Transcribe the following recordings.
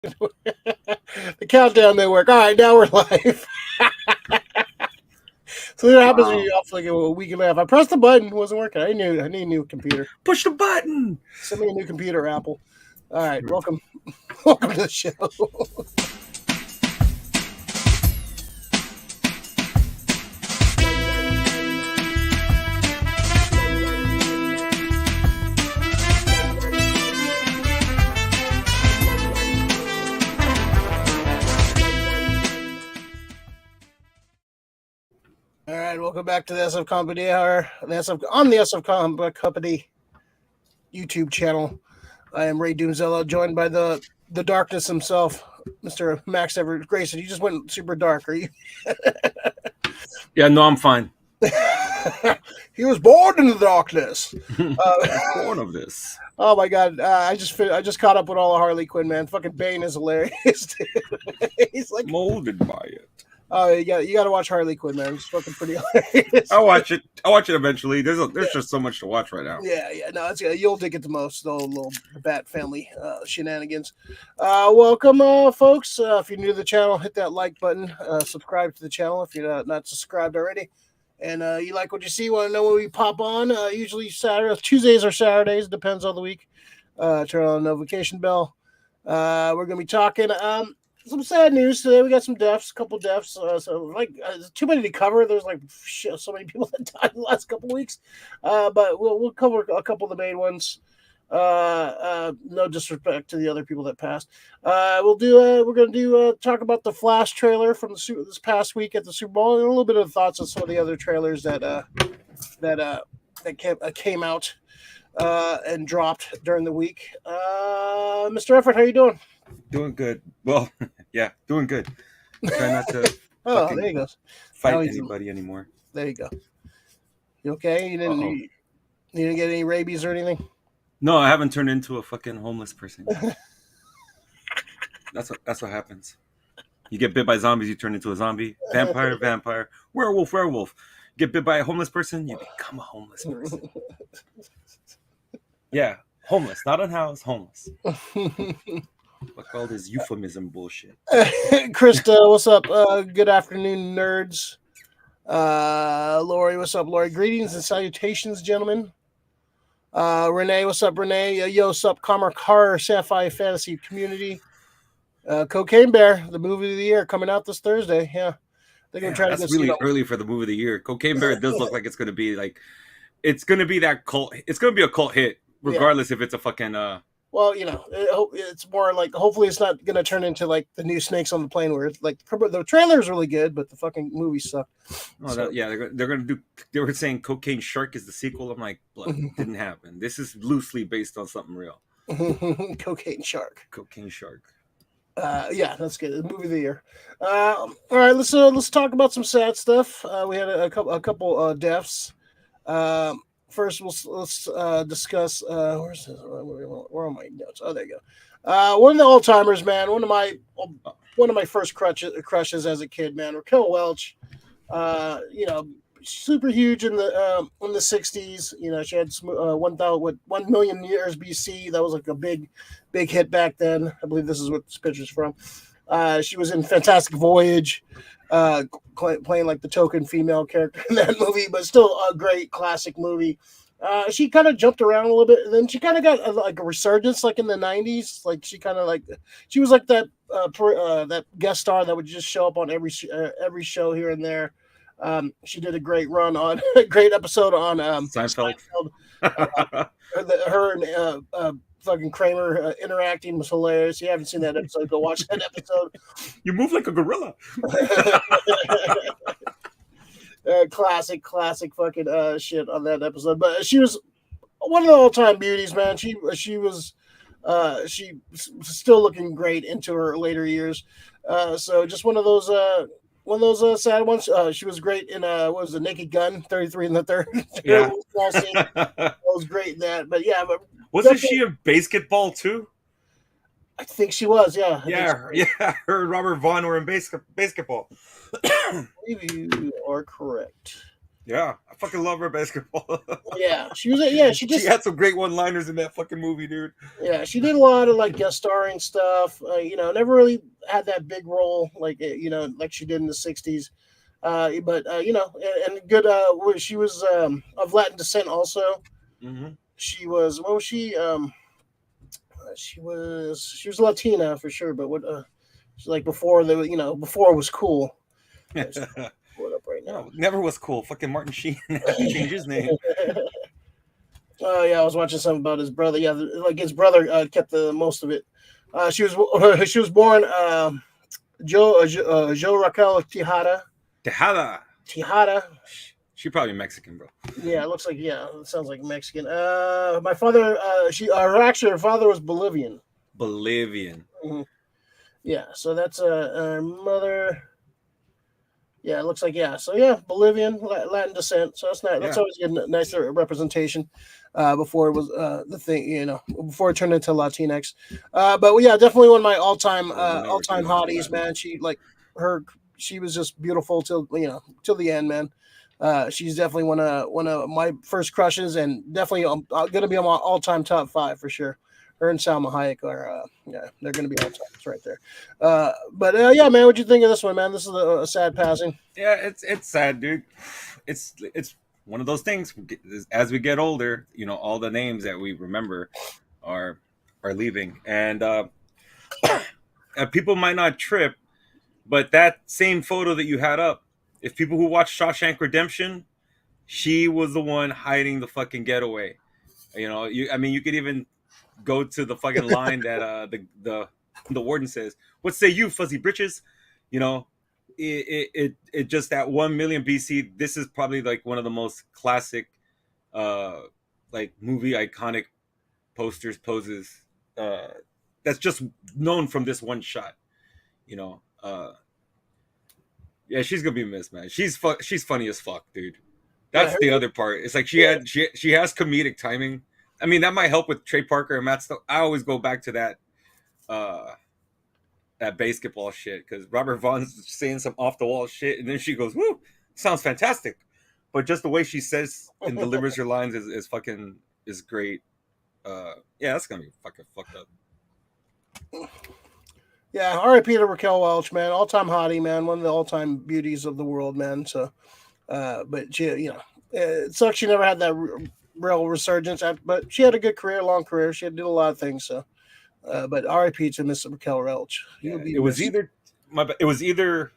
The countdown didn't work. All right, now we're live. So what happens when Wow. you're off like a week and a half? I pressed the button, it wasn't working. I need a new computer. Push the button. Send me a new computer, Apple. All right, welcome, welcome to the show. All right, welcome back to the SF Company Hour. On the SF Company YouTube channel. I am Ray Doomzilla, joined by the darkness himself, Mr. Max Everett Grayson. You just went super dark, are you? Yeah, no, I'm fine. He was born in the darkness. Born of this. Oh my god! I just caught up with all of Harley Quinn, man. Fucking Bane is hilarious. Dude. He's like Molded by it. Oh, you got to watch Harley Quinn, man. It's fucking pretty hilarious. I'll watch it eventually. There's just so much to watch right now. Yeah. No, it's you'll dig it the most. The little Bat family shenanigans. Welcome, folks. If you're new to the channel, hit that like button. Subscribe to the channel if you're not subscribed already. And you like what you see, want to know when we pop on? Usually Tuesdays or Saturdays, depends on the week. Turn on the notification bell. We're gonna be talking. Some sad news today. We got some deaths, a couple deaths. Too many to cover. There's so many people that died in the last couple weeks. But we'll cover a couple of the main ones. No disrespect to the other people that passed. We're gonna talk about the Flash trailer from this past week at the Super Bowl, and a little bit of thoughts on some of the other trailers that came out and dropped during the week. Mr. Effort, how you doing? Doing good. Well, yeah, doing good. Try not to there you go. fight anybody anymore. There you go. You okay? You didn't get any rabies or anything? No, I haven't turned into a fucking homeless person. That's what happens. You get bit by zombies, you turn into a zombie. Vampire. Werewolf. Get bit by a homeless person, you become a homeless person. Yeah, homeless, not unhoused, homeless. Fuck all this euphemism bullshit. Krista, what's up? Good afternoon, nerds. Lori, what's up, Lori? Greetings and salutations, gentlemen. Renee, what's up, Renee? Yo, what's up, Horror Sci-Fi Fantasy Community. Cocaine Bear, the movie of the year, coming out this Thursday. Yeah, they're gonna try to. That's really early for the movie of the year. Cocaine Bear does look like it's gonna be that cult. It's gonna be a cult hit, regardless if it's a fucking. Well, it's more like hopefully it's not going to turn into like the new Snakes on the Plane, where it's like the trailer is really good, but the fucking movie sucked. They're gonna do. They were saying Cocaine Shark is the sequel. I'm like, blood, didn't happen. This is loosely based on something real. Cocaine Shark. Yeah, that's good. The movie of the year. All right, let's talk about some sad stuff. We had a couple deaths. First, let's discuss. Where's this? Where are my notes? Oh, there you go. One of the Alzheimer's, man. One of my first crushes as a kid, man. Raquel Welch. Super huge in the 60s. She had 1 million years BC. That was like a big hit back then. I believe this is what this picture's from. She was in Fantastic Voyage. Playing like the token female character in that movie, but still a great classic movie. She kind of jumped around a little bit, and then she kind of got like a resurgence, like in the 90s. Like she was like that that guest star that would just show up on every show here and there. She did a great episode on Seinfeld. Her and fucking Kramer interacting was hilarious. If you haven't seen that episode, go watch that episode. You move like a gorilla. Classic fucking shit on that episode. But she was one of the all-time beauties, man. She was still looking great into her later years. So just one of those sad ones. She was great in what was the Naked Gun 33 and the third. Yeah. Small scene. That was great in that. But yeah, wasn't she in basketball too? I think she was, yeah. Her and Robert Vaughn were in basketball. You are correct. Yeah, I fucking love her basketball. Yeah, she was. Yeah, she She just. had some great one-liners in that fucking movie, dude. Yeah, she did a lot of like guest starring stuff. Never really had that big role like like she did in the '60s. But and good. She was of Latin descent also. Mm-hmm. She was. What was she? She was Latina for sure. But what? She's like before before it was cool. Let's pull it up right now. No, never was cool. Fucking Martin Sheen had to change his name. Oh yeah, I was watching something about his brother. Yeah, like his brother kept the most of it. She was she was born Joe Raquel Tejada. Tejada. She probably Mexican, bro. Yeah, it looks like it sounds like Mexican. My father, her father was Bolivian. Bolivian. Mhm. Yeah, so that's her mother. Yeah, it looks like So Bolivian, Latin descent. So that's nice. That's Yeah. always a nice representation. Before it was the thing, before it turned into Latinx. But yeah, definitely one of my all time hotties, man. She was just beautiful till the end, man. She's definitely one of my first crushes, and definitely gonna be on my all time top 5 for sure. Her and Salma Hayek are, they're gonna be all times right there. But yeah, man, what'd you think of this one, man? This is a sad passing. Yeah, it's sad, dude. It's one of those things. As we get older, all the names that we remember are leaving, and people might not trip, but that same photo that you had up, if people who watch Shawshank Redemption, she was the one hiding the fucking getaway. I mean, you could even go to the fucking line that the warden says, "What say you, fuzzy britches?" You know, it just at 1 million BC. This is probably like one of the most classic, like movie iconic poses. That's just known from this one shot. You know, yeah, she's gonna be missed, man. She's funny as fuck, dude. Yeah, That's the other part. It's like she has comedic timing. I mean, that might help with Trey Parker and Matt Stone. I always go back to uh, that basketball shit because Robert Vaughn's saying some off the wall shit, and then she goes, "Woo, sounds fantastic." But just the way she says and delivers her lines is fucking is great. Yeah, that's gonna be fucking fucked up. Yeah, R.I.P. to Raquel Welch, man. All time hottie, man. One of the all time beauties of the world, man. So, but she, it sucks she never had that real resurgence. But she had a good career, long career. She did a lot of things. So, but R.I.P. to Miss Raquel Welch. Yeah, it was either it was either.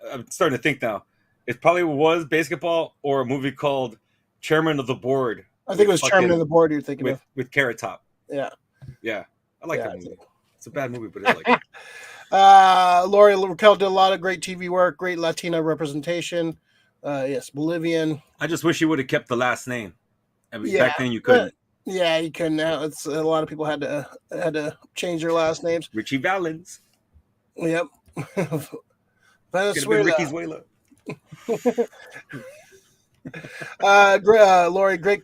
I'm starting to think now. It probably was basketball or a movie called Chairman of the Board. I think it was Chairman of the Board you're thinking of. With Carrot Top. Yeah. Yeah. I like that movie. It's a bad movie, but I like it. Lori Raquel did a lot of great TV work, great Latina representation. Yes, Bolivian. I just wish you would have kept the last name. I mean, back then you couldn't. Yeah, you couldn't. Now it's a lot of people had to change their last names. Richie Valens. Yep. Venezuela. Ricky Zuela. Lori, great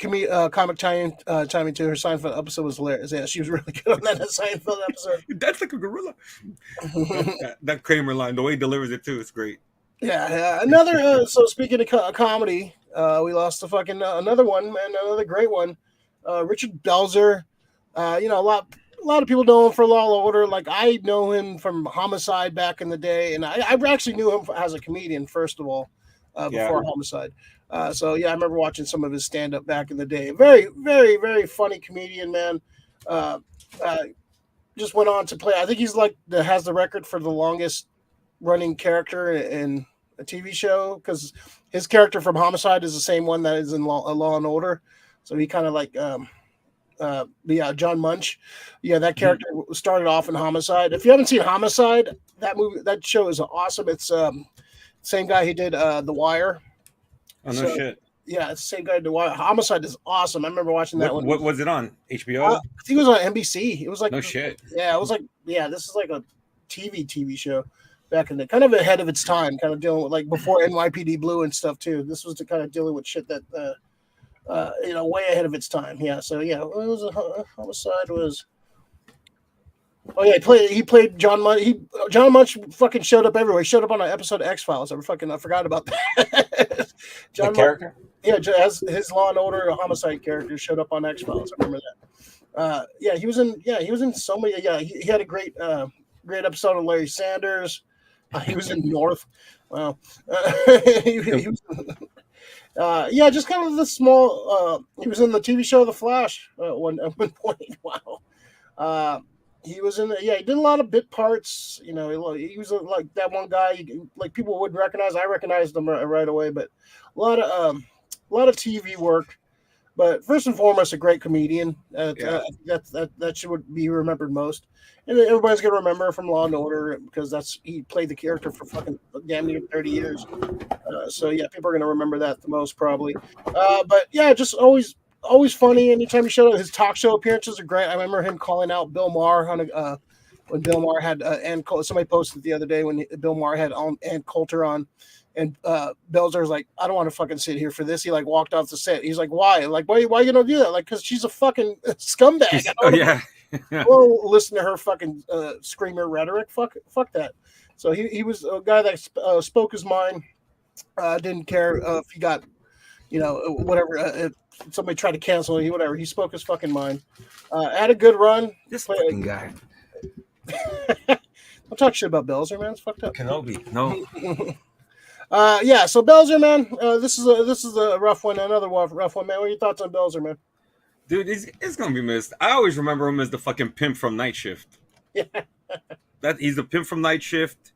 comic timing too. Her Seinfeld episode was hilarious. Yeah, she was really good on that Seinfeld episode. That's like a gorilla. that Kramer line, the way he delivers it too, it's great. Yeah. Another. So speaking of comedy, we lost another one, man. Another great one. Richard Belzer. A lot of people know him for Law and Order. Like I know him from Homicide back in the day, and I actually knew him as a comedian first of all, before Homicide. So I remember watching some of his stand up back in the day. Very, very, very funny comedian, man. Just went on to play. I think he's has the record for the longest running character in a TV show because his character from Homicide is the same one that is in Law and Order. So he kind of John Munch. Yeah, that character started off in Homicide. If you haven't seen Homicide, that show is awesome. It's same guy who did The Wire. Oh, no shit. Yeah, it's the same guy who did The Wire. Homicide is awesome. I remember watching that one. What was it on? HBO? I think it was on NBC. It was like no shit. Yeah, it was like this is like a TV show back in the kind of ahead of its time, kind of dealing with before NYPD Blue and stuff too. This was the kind of dealing with shit that way ahead of its time. Yeah, so it was Homicide was Oh yeah, he played John Munch. John Munch fucking showed up everywhere. He showed up on an episode of X Files. I forgot about that. The John Munch, character? yeah, as his Law and Order homicide character showed up on X Files. I remember that. Yeah, he was in so many. Yeah, he had a great episode of Larry Sanders. He was in North. Wow. He was, yeah, just kind of the small. He was in the TV show The Flash at one point. Wow. He was in. He did a lot of bit parts. You know, he was like that one guy. Like people wouldn't recognize. I recognized him right away. But a lot of TV work. But first and foremost, a great comedian. That should be remembered most. And everybody's gonna remember from Law and Order because he played the character for fucking damn near 30 years. So yeah, people are gonna remember that the most probably. But yeah, just always funny. Anytime he showed up, his talk show appearances are great. I remember him calling out Bill Maher on when Bill Maher had Ann Coulter. Somebody posted the other day when Bill Maher had Ann Coulter on. And Belzer was like, I don't want to fucking sit here for this. He like walked off the set. He's like, why? Like, why you gonna do that? Like, because she's a fucking scumbag. Oh yeah. Well, listen to her fucking screamer rhetoric. Fuck that. So he was a guy that spoke his mind. Didn't care if he got, whatever. If somebody tried to cancel him, whatever. He spoke his fucking mind. Had a good run. This fucking guy. Don't talk shit about Belzer, man. It's fucked up. Kenobi. No. Yeah, so Belzer, man, this is a rough one, another rough one, man. What are your thoughts on Belzer, man? Dude, it's gonna be missed. I always remember him as the fucking pimp from Night Shift. Yeah. He's the pimp from Night Shift.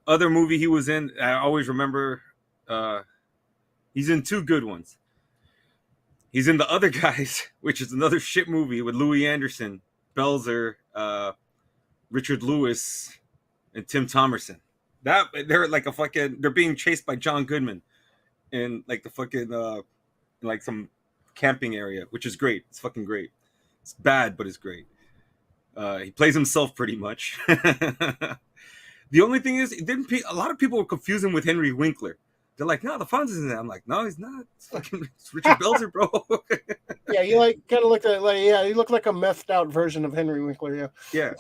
Other movie he was in, I always remember. He's in two good ones. He's in The Other Guys, which is another shit movie with Louis Anderson, Belzer, Richard Lewis, and Tim Thomerson. That they're like they're being chased by John Goodman in like the fucking like some camping area, which is great. It's fucking great. It's bad, but it's great. He plays himself pretty much. The only thing is, a lot of people were confusing with Henry Winkler. They're like, no, the Fonz is in there. I'm like, no, he's not. It's Richard Belzer, bro. Yeah, he like kind of looked he looked like a methed out version of Henry Winkler. Yeah.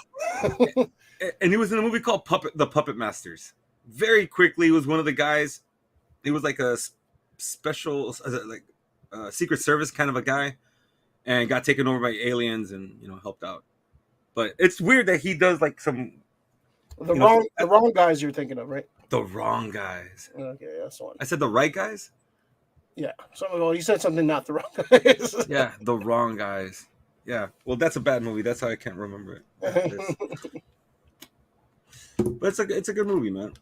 And he was in a movie called The Puppet Masters. Very quickly, he was one of the guys. He was like a special, like Secret Service kind of a guy, and got taken over by aliens and helped out. But it's weird that he does like some the wrong guys you're thinking of, right? The wrong guys. Okay, that's the one. I said the right guys. Yeah. Well, you said something not the wrong guys. Yeah, the wrong guys. Yeah. Well, that's a bad movie. That's how I can't remember it. But it's a good movie, man.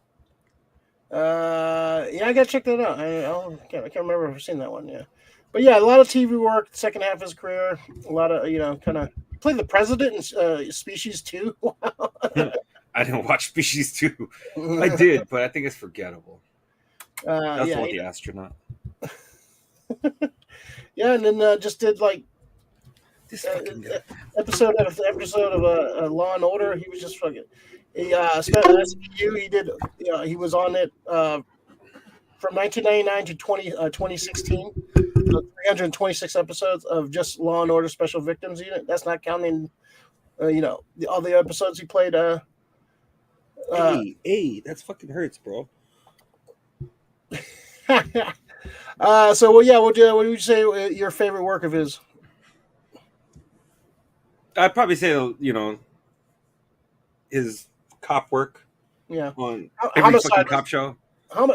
Yeah, I gotta check that out. I can't remember if I've seen that one. Yeah, but yeah, a lot of TV work. Second half of his career, a lot of kind of played the president in Species 2. I didn't watch Species 2. I did, but I think it's forgettable. That's the astronaut. Yeah, and then just did like this episode of Law and Order. He was just fucking. He spent SVU. He did. He was on it from 1999 to 2016. 326 episodes of just Law and Order Special Victims Unit. That's not counting, all the episodes he played. Hey, that's fucking hurts, bro. So well, yeah. What would you say your favorite work of his? I'd probably say his cop work. Yeah. On every fucking cop show.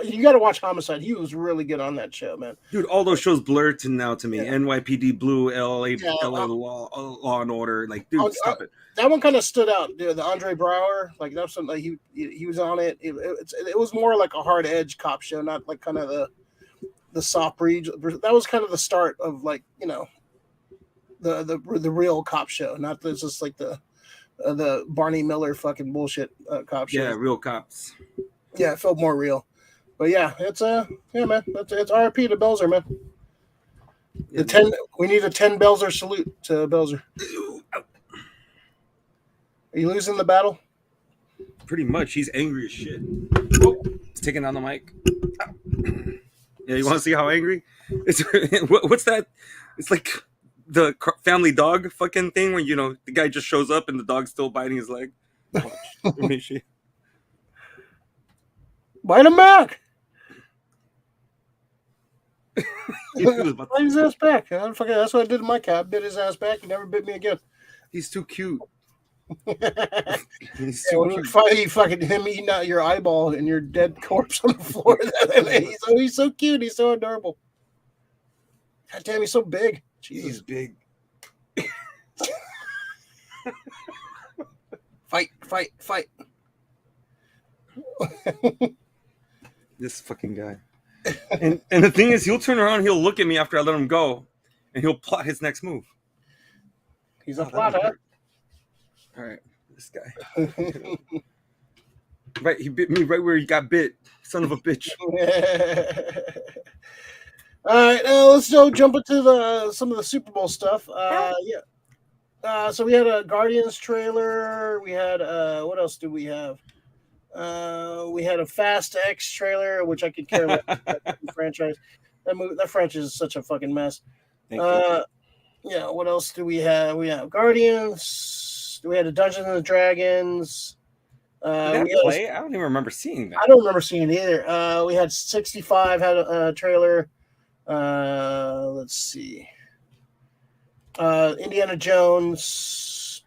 You got to watch Homicide. He was really good on that show, man. Dude, all those shows blur to me. Yeah. NYPD Blue, LA Law and Order. Like, dude, stop it. That one kind of stood out. Dude, the Andre Brower, like that's something. Like, he was on it. It was more like a hard edge cop show, not like kind of the soft breed. That was kind of the start of like the real cop show, not just like the Barney Miller fucking bullshit cop show. Yeah, real cops. Yeah, it felt more real. But yeah, it's man. It's RIP to Belzer, man. We need a 10 Belzer salute to Belzer. Are you losing the battle? Pretty much. He's angry as shit. Oh, he's taking down the mic. Yeah, you want to see how angry? What's that? It's like the family dog fucking thing when the guy just shows up and the dog's still biting his leg. Watch. Bite him back. Bite his ass back. That's what I did to my cat. I bit his ass back. He never bit me again. He's too cute. He's fucking him eating out your eyeball and your dead corpse on the floor. He's so cute. He's so adorable. God damn, he's so big. Jesus. He's big. Fight. This fucking guy. And the thing is, he'll turn around, he'll look at me after I let him go, and he'll plot his next move. He's a plotter. All right, this guy. Right, he bit me right where he got bit. Son of a bitch. All right, let's go jump into some of the Super Bowl stuff. So we had a Guardians trailer. We had what else do we have? We had a Fast X trailer, which I could care less about that franchise. That franchise is such a fucking mess. Thank you. Yeah, what else do we have? We have Guardians. We had a Dungeons and Dragons. Did that play? I don't even remember seeing that. I don't remember seeing it either. We had 65 had a trailer. Let's see. Indiana Jones.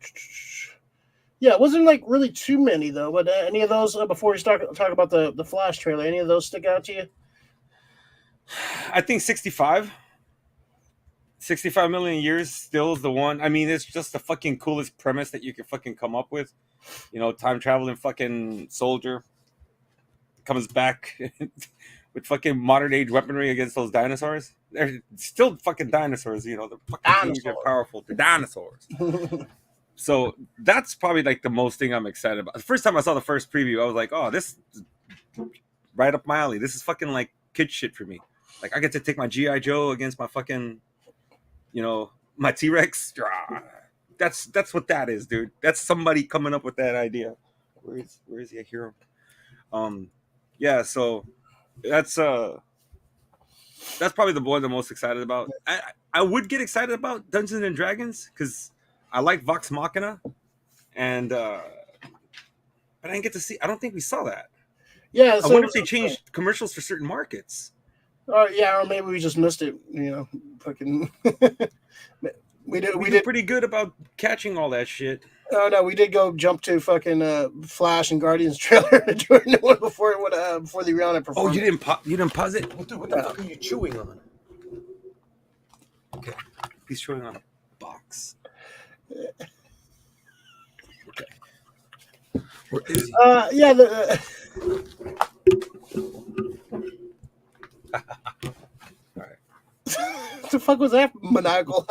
Yeah, it wasn't like really too many though. But any of those before we talk about the Flash trailer, any of those stick out to you? I think 65 million years still is the one. I mean, it's just the fucking coolest premise that you could fucking come up with. Time traveling fucking soldier comes back with fucking modern age weaponry against those dinosaurs. They're still fucking dinosaurs, they're fucking huge and powerful. They're dinosaurs. So that's probably like the most thing I'm excited about. The first time I saw the first preview, I was like, oh, this is right up my alley. This is fucking like kid shit for me. Like I get to take my G.I. Joe against my fucking, my T-Rex. That's what that is, dude. That's somebody coming up with that idea. Where is he? I hear him. Yeah, so that's probably the one I'm most excited about. I would get excited about Dungeons and Dragons because I like Vox Machina, and but I didn't get to see. I don't think we saw that. Yeah, I wonder if they changed commercials for certain markets. Yeah, or maybe we just missed it. Fucking. We did pretty good about catching all that shit. Oh no, we did go jump to fucking Flash and Guardians trailer during the one before the Rihanna performance. Oh, you didn't pause it? Well, dude, what the fuck are you chewing on? Okay, he's chewing on a box. Okay. Where is he? Yeah. All right. What the fuck was that maniacal?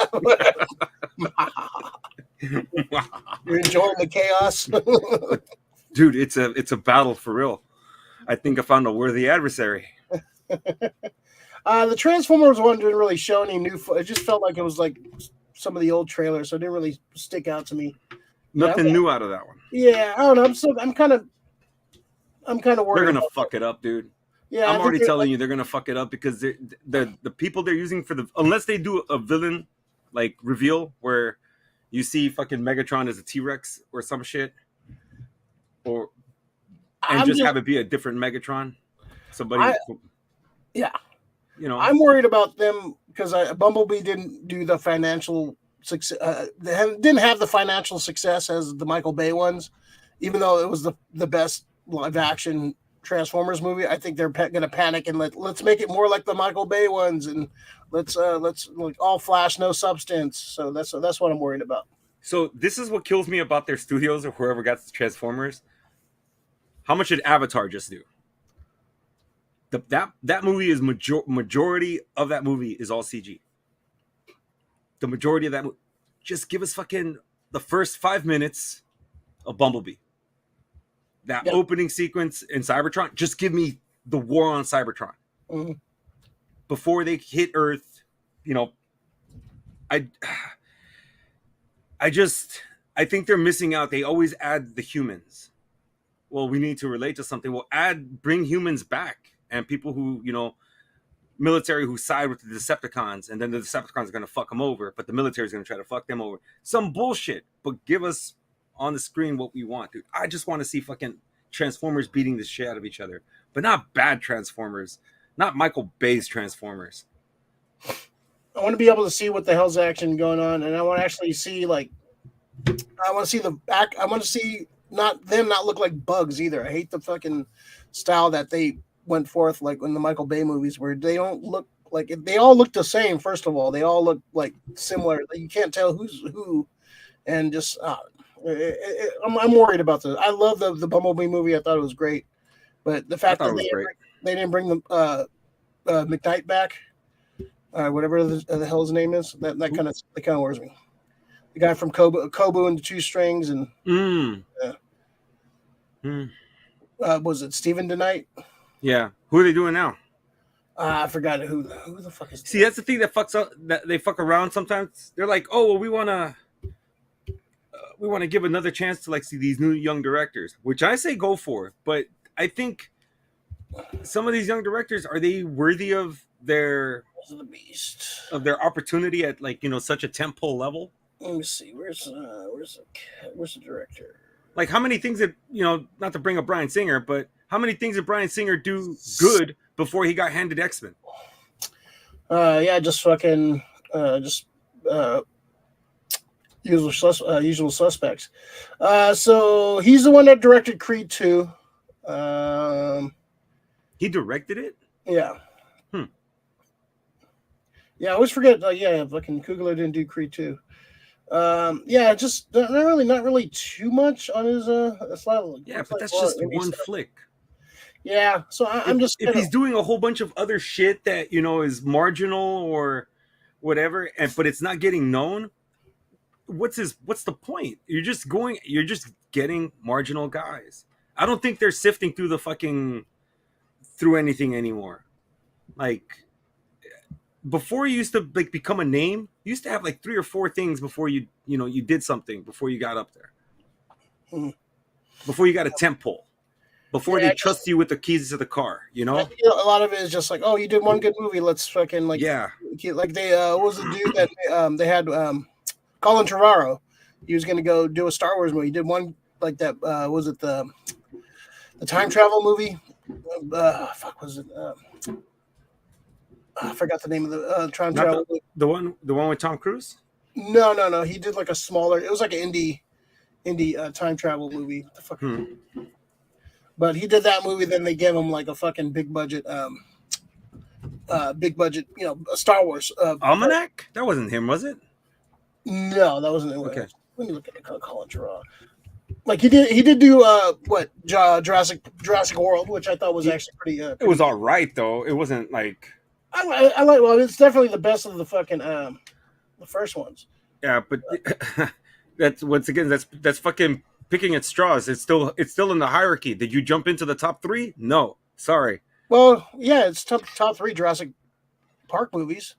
You're enjoying the chaos, dude. It's a battle for real. I think I found a worthy adversary. The Transformers one didn't really show any new. It just felt like it was like some of the old trailers, so it didn't really stick out to me. Nothing new out of that one. Yeah, I don't know. I'm kind of worried. They're gonna fuck it up, dude. Yeah, I'm already telling you they're gonna fuck it up because the people they're using unless they do a villain like reveal where you see fucking Megatron as a T-Rex or some shit, and just have it be a different Megatron. Somebody, yeah, I'm worried about them because Bumblebee didn't do the financial success. Didn't have the financial success as the Michael Bay ones, even though it was the best live action Transformers movie. I think they're going to panic and let's make it more like the Michael Bay ones, and let's like all flash, no substance. So that's what I'm worried about. So this is what kills me about their studios or whoever got the Transformers. How much did Avatar just do? That movie is majority of that movie is all CG. The majority of that movie. Just give us fucking the first 5 minutes of Bumblebee. That opening sequence in Cybertron, just give me the war on Cybertron. Mm-hmm. Before they hit Earth, I think they're missing out. They always add the humans. Well, we need to relate to something. Bring humans back and people who, military who side with the Decepticons, and then the Decepticons are going to fuck them over, but the military is going to try to fuck them over. Some bullshit, but give us on the screen what we want, dude. I just want to see fucking Transformers beating the shit out of each other, but not bad Transformers, not Michael Bay's Transformers. I want to be able to see what the hell's action going on, and I want to actually see I want to see the back. I want to see not look like bugs either. I hate the fucking style that they went forth like in the Michael Bay movies, where they don't look like they all look the same. First of all, they all look like similar. You can't tell who's who, and just I'm worried about this. I love the Bumblebee movie. I thought it was great, but the fact that they didn't bring the McKnight back. Whatever the hell his name is, that kind of worries me. The guy from Kobu and the Two Strings, and was it Stephen DeKnight? Yeah, who are they doing now? I forgot who the fuck is. See, that's the thing that fucks up. That they fuck around sometimes. They're like, oh, well, we want to give another chance to see these new young directors, which I say go for. But I think some of these young directors, are they worthy of their opportunity at such a tentpole level? Let me see. Where's the director? Like, how many things that not to bring up Bryan Singer, but how many things did Bryan Singer do good before he got handed X-Men? Just fucking Usual Suspects. So he's the one that directed Creed 2. He directed it? Yeah. Yeah, I always forget. Fucking Coogler didn't do Creed 2. Just not really too much on his. But that's just one flick. Yeah, so I'm just. If he's doing a whole bunch of other shit that is marginal or whatever, but it's not getting known, what's the point? You're just getting marginal guys. I don't think they're sifting through anything anymore. Like, before you used to become a name, you used to have 3 or 4 things before you did something, before you got up there. Mm-hmm. Before you got a tent pole. Before they trust you with the keys to the car, a lot of it is just you did one good movie, let's fucking they what was the dude that they had Colin Trevorrow. He was gonna go do a Star Wars movie. He did one like that, was it the time travel movie? Was it I forgot the name of the time travel. The one with Tom Cruise? No. He did a smaller. It was like an indie time travel movie. What the fuck? But he did that movie. Then they gave him a fucking big budget, a Star Wars. Almanac? That wasn't him, was it? No, that wasn't him. Okay. Let me look at Colin Trevorrow. He did do Jurassic World, which I thought was actually pretty. It was all right though. It wasn't like. I like. Well, it's definitely the best of the fucking the first ones. Yeah, but that's once again that's fucking picking at straws. It's still in the hierarchy. Did you jump into the top 3? No, sorry. Well, yeah, it's top 3 Jurassic Park movies.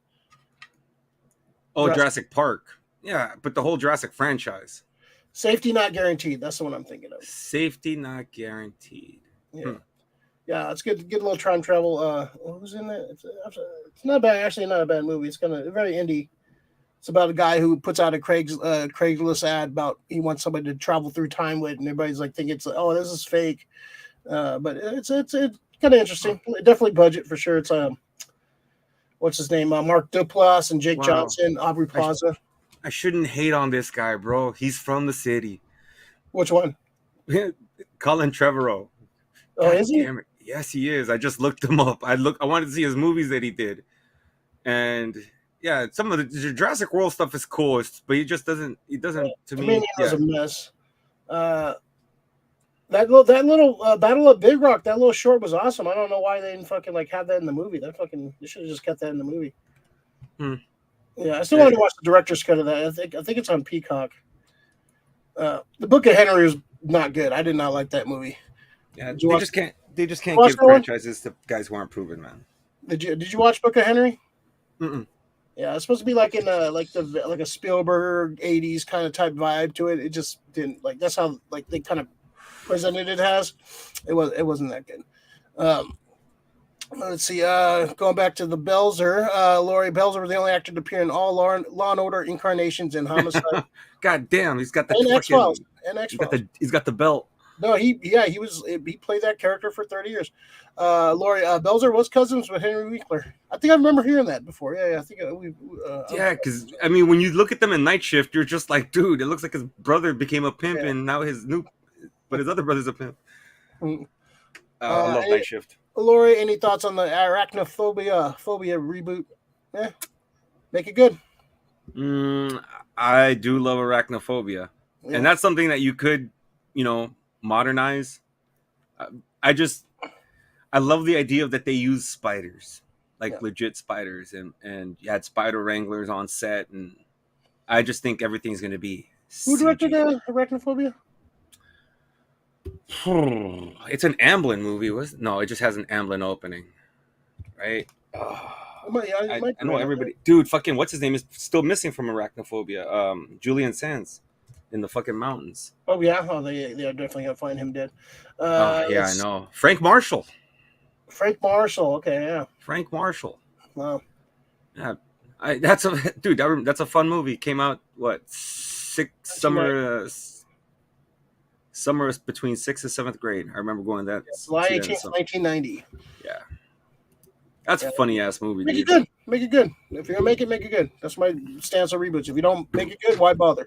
Oh, Jurassic Park. Yeah, but the whole Jurassic franchise. Safety Not Guaranteed. That's the one I'm thinking of. Safety Not Guaranteed. Yeah. Yeah, it's good. Good little time travel. What was in there? It's not bad. Actually, not a bad movie. It's very indie. It's about a guy who puts out a Craigslist ad about he wants somebody to travel through time with, and everybody's thinking it's this is fake. But it's kind of interesting. Definitely budget for sure. It's what's his name? Mark Duplass and Jake Johnson, Aubrey Plaza. I shouldn't hate on this guy, bro. He's from the city. Which one? Colin Trevorrow. Oh, is he? Yes, he is. I just looked him up. I wanted to see his movies that he did, and yeah, some of the Jurassic World stuff is cool, but he just doesn't. He doesn't. To me, it was a mess. That little Battle of Big Rock, that little short was awesome. I don't know why they didn't fucking have that in the movie. They should have just kept that in the movie. Yeah, I still want to watch the director's cut of that. I think it's on Peacock. The Book of Henry was not good. I did not like that movie. Yeah, they just can't give franchises to guys who aren't proven, man. Did you watch Book of Henry? Mm-mm. Yeah, it's supposed to be like a Spielberg 80s kind of type vibe to it. It just didn't that's how they kind of presented it as. It wasn't that good. Let's see. Going back to the Belzer, Laurie Belzer was the only actor to appear in all Law and Order incarnations in Homicide God damn, he's got the and X fucking. Files and X Files. He's got the belt. No, he played that character for 30 years. Laurie Belzer was cousins with Henry Winkler. I think I remember hearing that before. Yeah, I think we. Yeah, because I mean, when you look at them in Night Shift, you're just like, dude, it looks like his brother became a pimp, and now his other brother's a pimp. I love Night Shift. Laurie, any thoughts on the arachnophobia reboot? Yeah, make it good. I do love arachnophobia, and that's something that you could, modernize. I love the idea that they use spiders, like legit spiders, and you had spider wranglers on set, and I just think everything's going to be. Who directed arachnophobia? It's an Amblin movie, no? It just has an Amblin opening, right? I know everybody, dude. Fucking what's his name is still missing from arachnophobia. Julian Sands in the fucking mountains. Oh yeah, they definitely gonna find him dead. Yeah, I know. Frank Marshall. Okay, yeah. Frank Marshall. Wow. Yeah, that's a fun movie. Came out summer between 6th and 7th grade. I remember going that. July 18th, 1990. Yeah. That's a funny ass movie. Make it good. Make it good. If you're gonna make it good. That's my stance on reboots. If you don't make it good, why bother?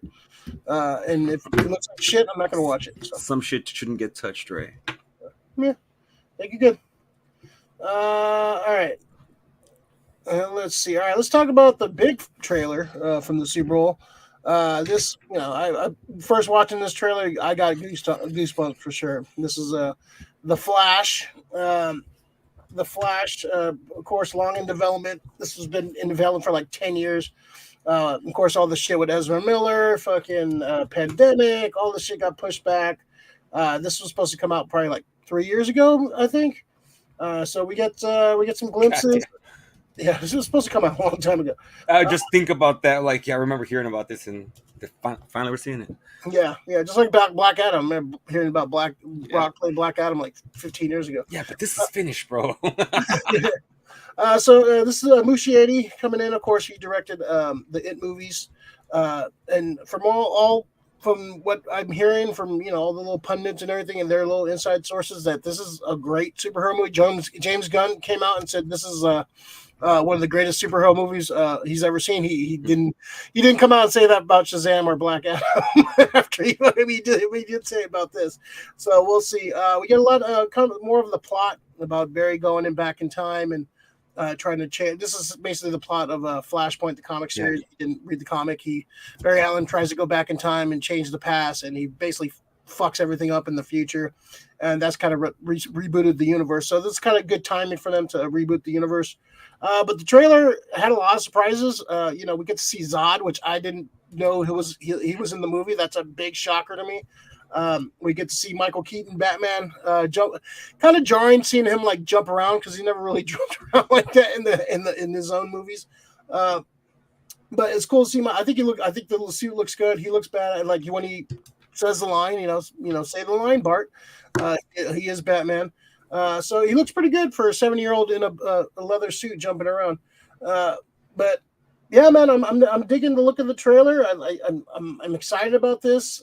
And if it looks like shit, I'm not gonna watch it. So. Some shit shouldn't get touched, Ray. Yeah, make it good. All right. Let's see. All right, let's talk about the big trailer from the Super Bowl. This, I first watching this trailer, I got goosebumps for sure. This is The Flash. The Flash, of course, long in development. This has been in development for like 10 years. Of course, all the shit with Ezra Miller, fucking pandemic, all the shit got pushed back. This was supposed to come out probably like 3 years ago, I think. So we get some glimpses. Yeah, this was supposed to come out a long time ago. Just think about that. Like, I remember hearing about this, and finally we're seeing it. Yeah, just like Black Adam. I remember hearing about Rock played Black Adam like 15 years ago. Yeah, but this is finished, bro. So this is Muschietti coming in. Of course, he directed the It movies, and from from what I'm hearing from all the little pundits and everything and their little inside sources, that this is a great superhero movie. James Gunn came out and said this is one of the greatest superhero movies he's ever seen. He didn't come out and say that about Shazam or Black Adam after he did say about this. So we'll see. We get a lot kind of more of the plot about Barry going back in time and trying to change. This is basically the plot of Flashpoint, the comic series. Yeah. He didn't read the comic. Barry Allen tries to go back in time and change the past, and he basically fucks everything up in the future, and that's kind of rebooted the universe. So this is kind of good timing for them to reboot the universe. But the trailer had a lot of surprises. We get to see Zod, which I didn't know he was in the movie. That's a big shocker to me. We get to see Michael Keaton Batman jump. Kind of jarring seeing him like jump around because he never really jumped around like that in his own movies. But it's cool to see him. I think the suit looks good. He looks bad. Like when he says the line, say the line, Bart. He is Batman. So he looks pretty good for a 70-year-old in a leather suit jumping around. But yeah, man, I'm digging the look of the trailer. I'm excited about this.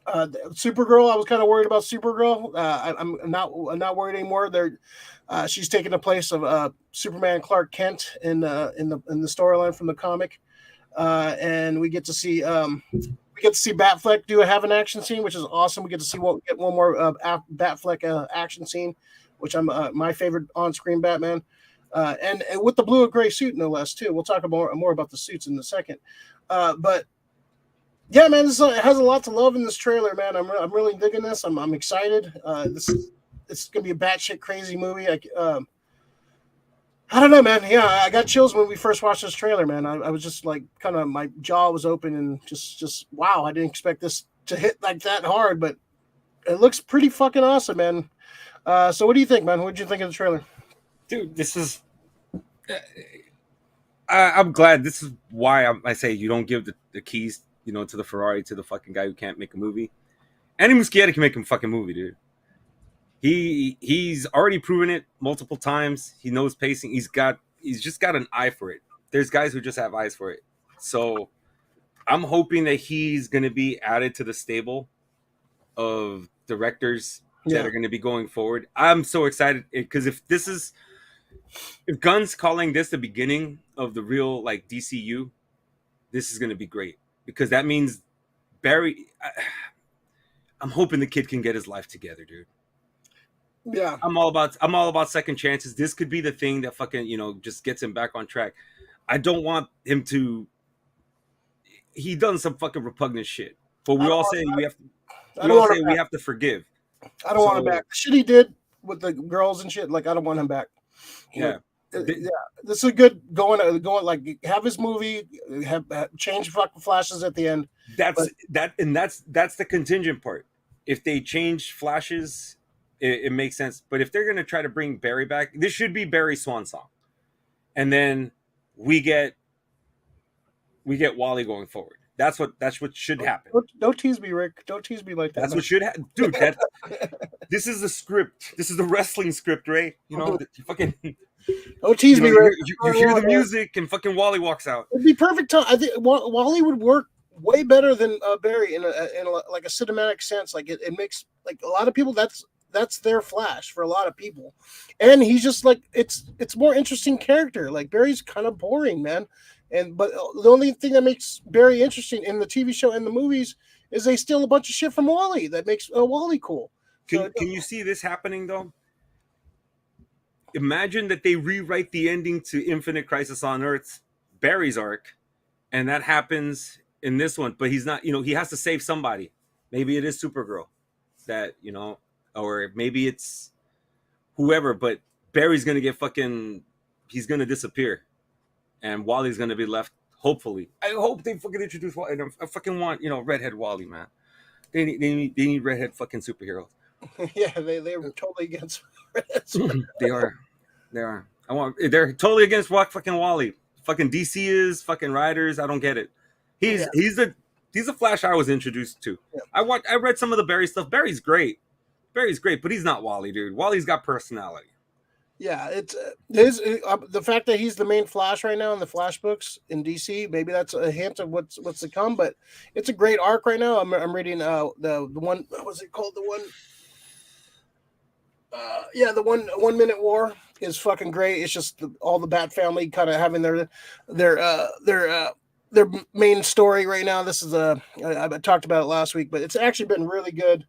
Supergirl, I was kind of worried about Supergirl. I'm not worried anymore. She's taking the place of Superman Clark Kent in the storyline from the comic, and we get to see Batfleck have an action scene, which is awesome. We get to get one more Batfleck action scene, which I'm my favorite on-screen Batman, and with the blue and gray suit no less too. We'll talk more about the suits in a second, but yeah, man, it has a lot to love in this trailer, man. I'm really digging this. I'm excited. It's gonna be a batshit crazy movie. I don't know, man. Yeah, I got chills when we first watched this trailer, man. I was just like, kind of, my jaw was open and just wow. I didn't expect this to hit like that hard, but it looks pretty fucking awesome, man. So what do you think, man? What did you think of the trailer? Dude, this is. I'm glad. This is why I say you don't give the keys, to the Ferrari to the fucking guy who can't make a movie. Andy Muschietti can make a fucking movie, dude. He's already proven it multiple times. He knows pacing. He's just got an eye for it. There's guys who just have eyes for it. So I'm hoping that he's going to be added to the stable of directors that are going to be going forward. I'm so excited because if Gunn's calling this the beginning of the real like DCU, this is going to be great because that means Barry. I'm hoping the kid can get his life together, dude. Yeah, I'm all about second chances. This could be the thing that fucking just gets him back on track. I don't want him to. He done some fucking repugnant shit, but we all say we have. We have to forgive. I don't want him back. The shit he did with the girls and shit, like I don't want him back. Yeah. Yeah, this is a good going like have his movie, have change fucking flashes at the end. That's the contingent part. If they change flashes, it makes sense. But if they're gonna try to bring Barry back, this should be Barry's swan song, and then we get Wally going forward. That's what should happen. Don't tease me, Rick. Don't tease me like that. That's what should happen, dude. This is the script. This is the wrestling script, right? Fucking. Don't tease me, Rick. You hear the music, and fucking Wally walks out. It'd be perfect time. I think Wally would work way better than Barry in like a cinematic sense. Like it makes like a lot of people that's their Flash for a lot of people, and he's just like it's more interesting character. Like Barry's kind of boring, man. But the only thing that makes Barry interesting in the TV show and the movies is they steal a bunch of shit from Wally that makes Wally cool. Can you see this happening though? Imagine that they rewrite the ending to Infinite Crisis on Earth, Barry's arc, and that happens in this one. But he's not, he has to save somebody. Maybe it is Supergirl, or maybe it's whoever. But Barry's gonna he's gonna disappear, and Wally's gonna be left. Hopefully, I hope they fucking introduce Wally. I fucking want redhead Wally, man. They need redhead fucking superheroes. Yeah, they're totally against. They are. They're totally against fucking Wally. Fucking DC is fucking writers. I don't get it. He's the Flash I was introduced to. Yeah. I read some of the Barry stuff. Barry's great, but he's not Wally, dude. Wally's got personality. Yeah, it's the fact that he's the main Flash right now in the Flash books in DC. Maybe that's a hint of what's to come. But it's a great arc right now. I'm reading the one. What was it called? The one. The 1 minute war is fucking great. It's just all the Bat family kind of having their main story right now. This is I talked about it last week, but it's actually been really good.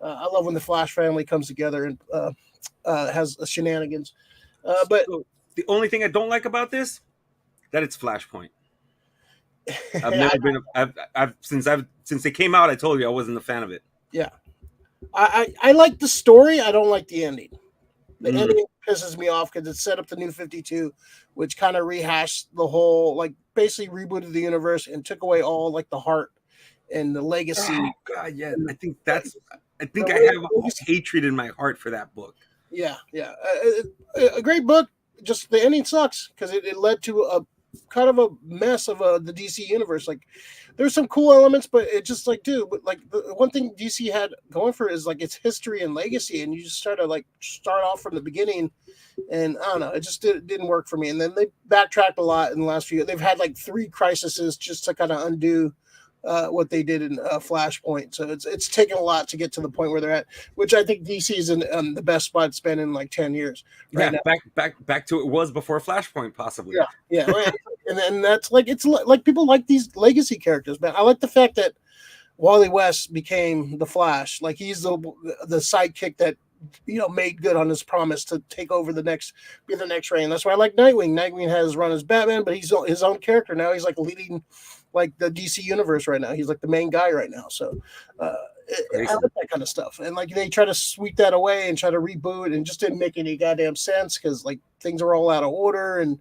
I love when the Flash family comes together and has shenanigans. But the only thing I don't like about this, that it's Flashpoint. I've never been. Since they came out, I told you I wasn't a fan of it. Yeah. I like the story. I don't like the ending. The ending pisses me off because it set up the New 52, which kind of rehashed the whole, like basically rebooted the universe and took away all like the heart and the legacy. Oh God, yeah. I think I have hatred in my heart for that book. Yeah. A great book. Just the ending sucks because it led to a kind of a mess of the DC universe. Like there's some cool elements, but it just like, dude, but like the one thing DC had going for it is like its history and legacy, and you just start off from the beginning, and I don't know, it just didn't work for me. And then they backtracked a lot in the last few years. They've had like 3 crises just to kind of undo what they did in Flashpoint. So it's taken a lot to get to the point where they're at, which I think DC is in the best spot it's been in like 10 years. Right now. Back to it was before Flashpoint, possibly. Yeah. And then that's like, it's like people like these legacy characters, man. I like the fact that Wally West became the Flash. Like he's the sidekick that made good on his promise to take over be the next reign. That's why I like Nightwing. Nightwing has run as Batman, but he's his own character now. He's like leading like the DC universe right now. He's like the main guy right now. So I like that kind of stuff. And like they try to sweep that away and try to reboot, and just didn't make any goddamn sense because like things are all out of order, and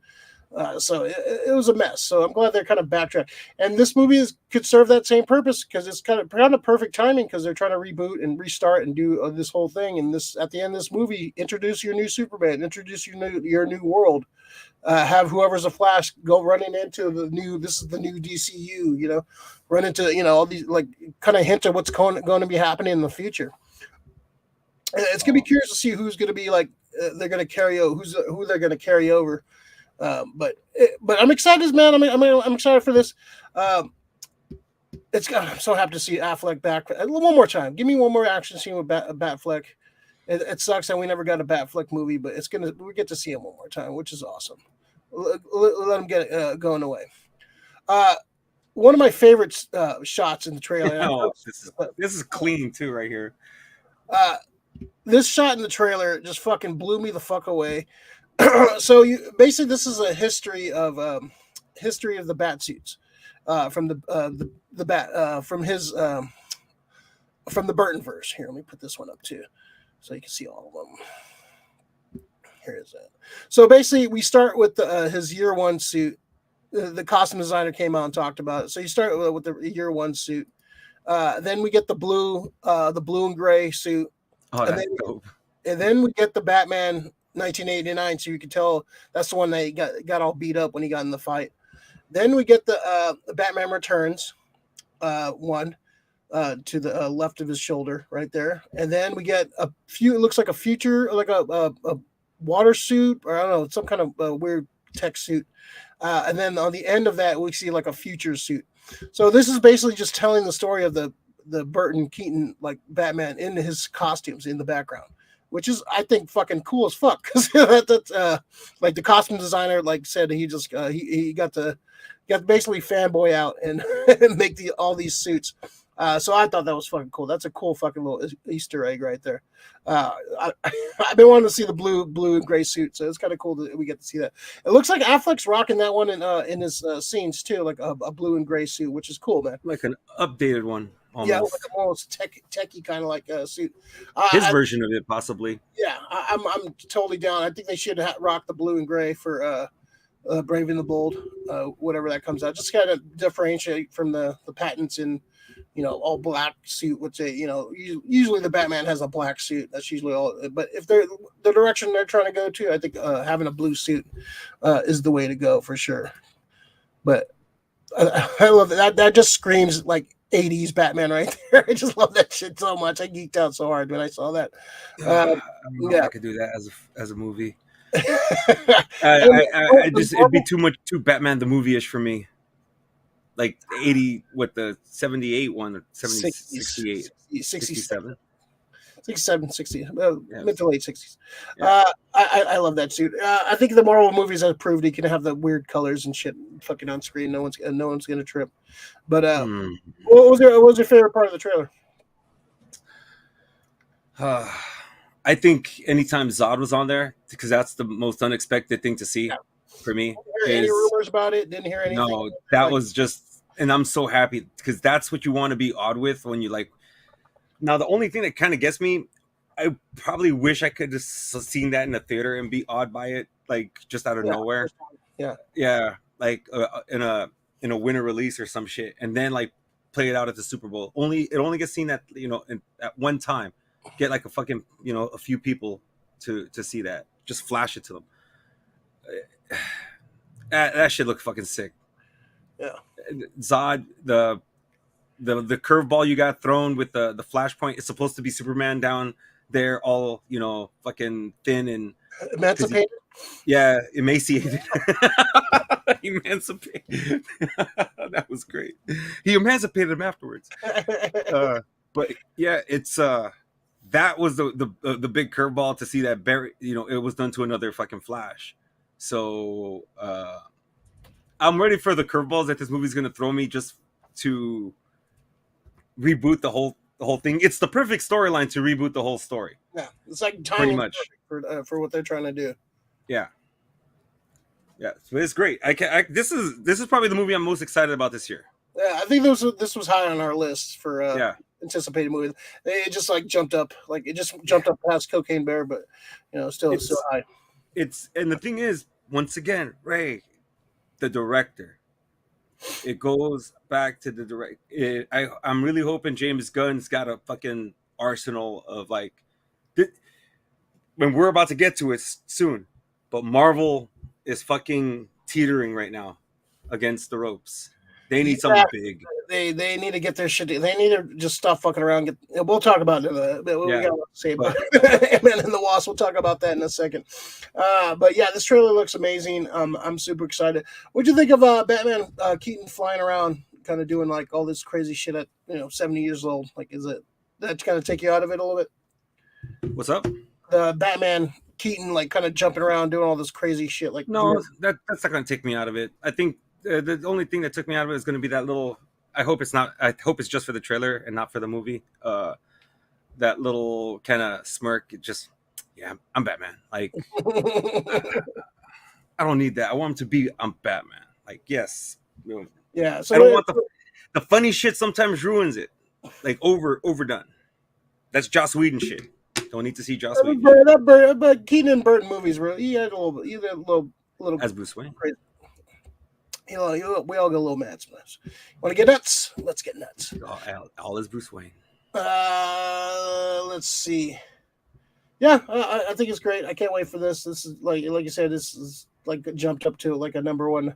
so it was a mess. So I'm glad they're kind of backtrack. And this movie could serve that same purpose because it's kind of perfect timing because they're trying to reboot and restart and do this whole thing. And this at the end of this movie, introduce your new Superman, introduce your new world. Have whoever's a Flash go running into this is the new DCU, run into, all these, like kind of hint at what's going to be happening in the future. It's gonna be curious to see who's gonna be like they're gonna carry over, who they're gonna carry over. But I'm excited, man. I'm excited for this. Um, I'm so happy to see Affleck back one more time. Give me one more action scene with Batfleck. It sucks that we never got a Batfleck movie, but we get to see him one more time, which is awesome. Let him get going away. One of my favorite shots in the trailer. Oh, this is clean too, right here. This shot in the trailer just fucking blew me the fuck away. So basically this is a history of the Batsuits from the bat from his from the Burtonverse. Here, let me put this one up too, so you can see all of them. Here is that. So basically, we start with his year one suit. The costume designer came out and talked about it. So you start with the year one suit. Then we get the blue and gray suit. Oh, that's dope. And then we get the Batman 1989, so you can tell that's the one that got all beat up when he got in the fight. Then we get the Batman Returns one to the left of his shoulder, right there. And then we get it looks like a future, like a water suit, or I don't know, some kind of weird tech suit. And then on the end of that, we see like a future suit. So this is basically just telling the story of the Burton Keaton like Batman in his costumes in the background, which is I think fucking cool as fuck, because that's like the costume designer like said he just he got to basically fanboy out and make all these suits. So I thought that was fucking cool. That's a cool fucking little Easter egg right there. I've been wanting to see the blue and gray suit, so it's kind of cool that we get to see that. It looks like Affleck's rocking that one in his scenes too, like a blue and gray suit, which is cool, man. Like an updated one. Almost. Yeah, like a almost techie kind of like suit. His version of it, possibly. Yeah, I'm totally down. I think they should rock the blue and gray for Brave and the Bold, whatever that comes out. Just kind of differentiate from the patents in, all black suit, which usually the Batman has a black suit. That's usually all. But if they're the direction they're trying to go to, I think having a blue suit is the way to go for sure. But I love that. That just screams like 80s Batman right there. I just love that shit so much. I geeked out so hard when I saw that. I could do that as a movie. It'd be too Batman the movie-ish for me. Like 80, what the 78 one, or 70, 68, 67. 67, 60, mid to late 60s. Yeah. I love that suit. I think the Marvel movies have proved he can have the weird colors and shit fucking on screen. No one's gonna trip. But what was your favorite part of the trailer? I think anytime Zod was on there, because that's the most unexpected thing to see for me. Any rumors about it? Didn't hear anything. No, that was just, and I'm so happy because that's what you want to be odd with when you like. Now, the only thing that kind of gets me, I probably wish I could have seen that in the theater and be awed by it, like just out of nowhere. Yeah, like in a winter release or some shit, and then like play it out at the Super Bowl. It only gets seen at at one time. Get like a fucking a few people to see that. Just flash it to them. That shit looked fucking sick. Yeah, Zod, the curveball you got thrown with the flashpoint. It's supposed to be Superman down there, all fucking thin and emancipated. Emaciated. Emancipated. That was great. He emancipated him afterwards. But yeah, it's that was the big curveball to see that Barry. It was done to another fucking Flash. So I'm ready for the curveballs that this movie's gonna throw me just to reboot the whole thing. It's the perfect storyline to reboot the whole story. Yeah, it's like pretty much for what they're trying to do. Yeah, so it's great. This is probably the movie I'm most excited about this year. Yeah, I think this was high on our list for anticipated movie. It just like jumped up, up past Cocaine Bear, but still high. And the thing is, once again, Ray, the director. It goes back to the direct. I'm really hoping James Gunn's got a fucking arsenal of like. When we're about to get to it soon, but Marvel is fucking teetering right now against the ropes. They need something big. They need to get their shit. They need to just stop fucking around. We'll talk about it. We got a lot to say about Ant-Man and the Wasp. We'll talk about that in a second. But yeah, this trailer looks amazing. I'm super excited. What'd you think of Batman Keaton flying around, kind of doing like all this crazy shit at 70 years old? Like, is it that kind of take you out of it a little bit? What's up? The Batman Keaton like kind of jumping around doing all this crazy shit. Like, no, that's not going to take me out of it. I think the only thing that took me out of it is going to be that little. I hope it's not. I hope it's just for the trailer and not for the movie. That little kind of smirk. It just, yeah, I'm Batman. Like, I don't need that. I want him to be, I'm Batman. Like, yes. Yeah. So I don't want the funny shit. Sometimes ruins it. Like overdone. That's Joss Whedon shit. Don't need to see Joss Whedon. But Keaton and Burton movies were he had a little as Bruce Wayne. Crazy. We all get a little mad sometimes. Want to get nuts? Let's get nuts. All is Bruce Wayne. Let's see. Yeah, I think it's great. I can't wait for this. This is like you said. This is like jumped up to like a number one.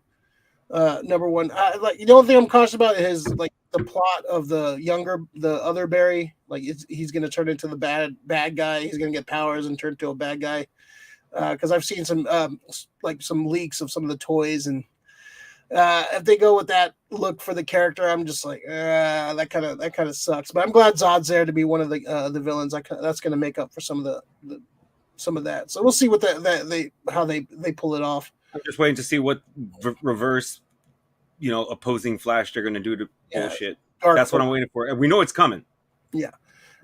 Like the only thing I'm cautious about is like the plot of the other Barry. Like he's gonna turn into the bad guy. He's gonna get powers and turn into a bad guy. Because I've seen some leaks of some of the toys and. If they go with that look for the character, I'm just like that kind of sucks. But I'm glad Zod's there to be one of the villains. That's going to make up for some of that. So we'll see what how they pull it off. I'm just waiting to see what reverse, opposing Flash they're going to do to bullshit. That's what I'm waiting for. And we know it's coming. Yeah.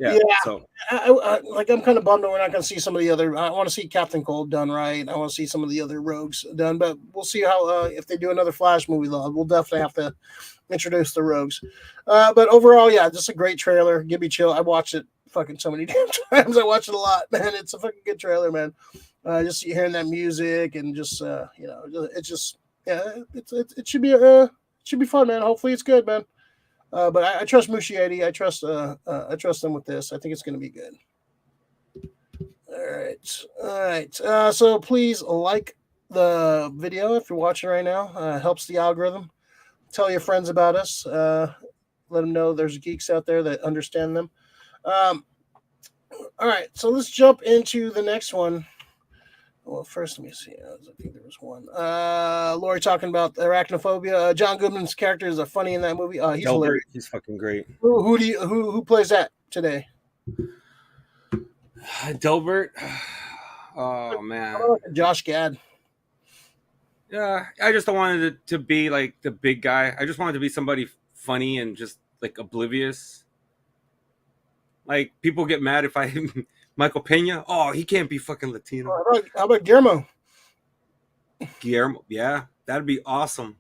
Yeah. So I'm kind of bummed that we're not going to see some of the other. I want to see Captain Cold done right. I want to see some of the other rogues done, but we'll see how if they do another Flash movie, though, we'll definitely have to introduce the rogues. But overall, yeah, just a great trailer. Give me chill. I watched it fucking so many damn times. I watched it a lot, man. It's a fucking good trailer, man. Just hearing that music and just it's just it should be fun, man. Hopefully, it's good, man. But I trust Muschietti. I trust them with this. I think it's going to be good. All right. So please like the video if you're watching right now. Helps the algorithm. Tell your friends about us. Let them know there's geeks out there that understand them. All right. So let's jump into the next one. Well, first, let me see. I think there was one. Lori talking about arachnophobia. John Goodman's character is funny in that movie. He's hilarious. He's fucking great. Who plays that today? Delbert. Oh man, Josh Gad. Yeah, I just don't want it to be like the big guy. I just wanted to be somebody funny and just like oblivious. Like people get mad if I. Michael Pena? Oh, he can't be fucking Latino. How about Guillermo? Guillermo, yeah, that'd be awesome.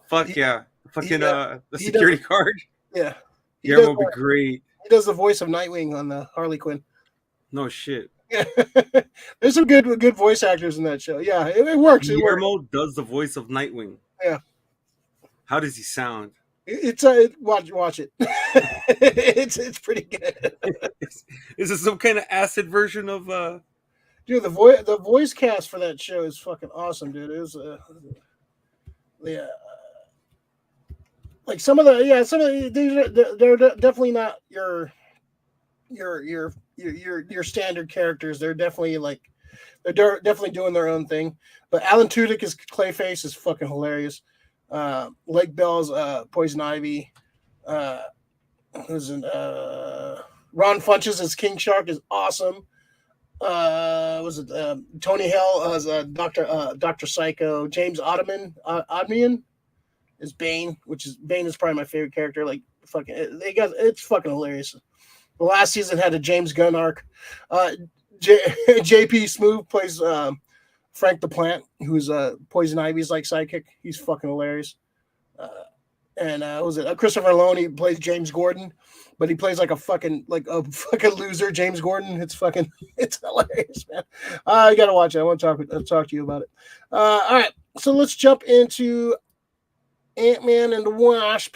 Fuck yeah. Fucking the security guard. Yeah. Guillermo would be great. He does the voice of Nightwing on the Harley Quinn. No shit. There's some good voice actors in that show. Yeah, it works. Guillermo does the voice of Nightwing. Yeah. How does he sound? It's watch it. it's pretty good. Is it some kind of acid version of Dude, the voice cast for that show is fucking awesome, dude. It was like some of they're definitely not your standard characters. They're definitely definitely doing their own thing. But Alan Tudyk as Clayface is fucking hilarious. Lake Bell's Poison Ivy. Ron Funches as King Shark is awesome. Tony Hale as Dr. Psycho. James Odmian is Bane, Bane is probably my favorite character. Like fucking, it's fucking hilarious. The last season had a James Gunn arc. JP Smoove plays Frank the Plant, who's Poison Ivy's like sidekick. He's fucking hilarious. Christopher Loney plays James Gordon, but he plays like a fucking loser James Gordon. It's hilarious, man. You gotta watch it. I want to talk to you about it. All right, so let's jump into Ant-Man and the Wasp.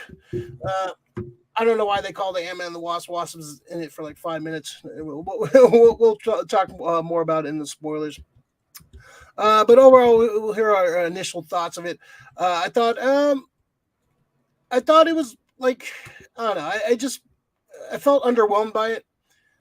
I don't know why they call the Ant-Man and the Wasp. Wasp is in it for like 5 minutes. We'll talk more about it in the spoilers. But overall, we'll hear our initial thoughts of it. I thought it was like, I don't know. I felt underwhelmed by it.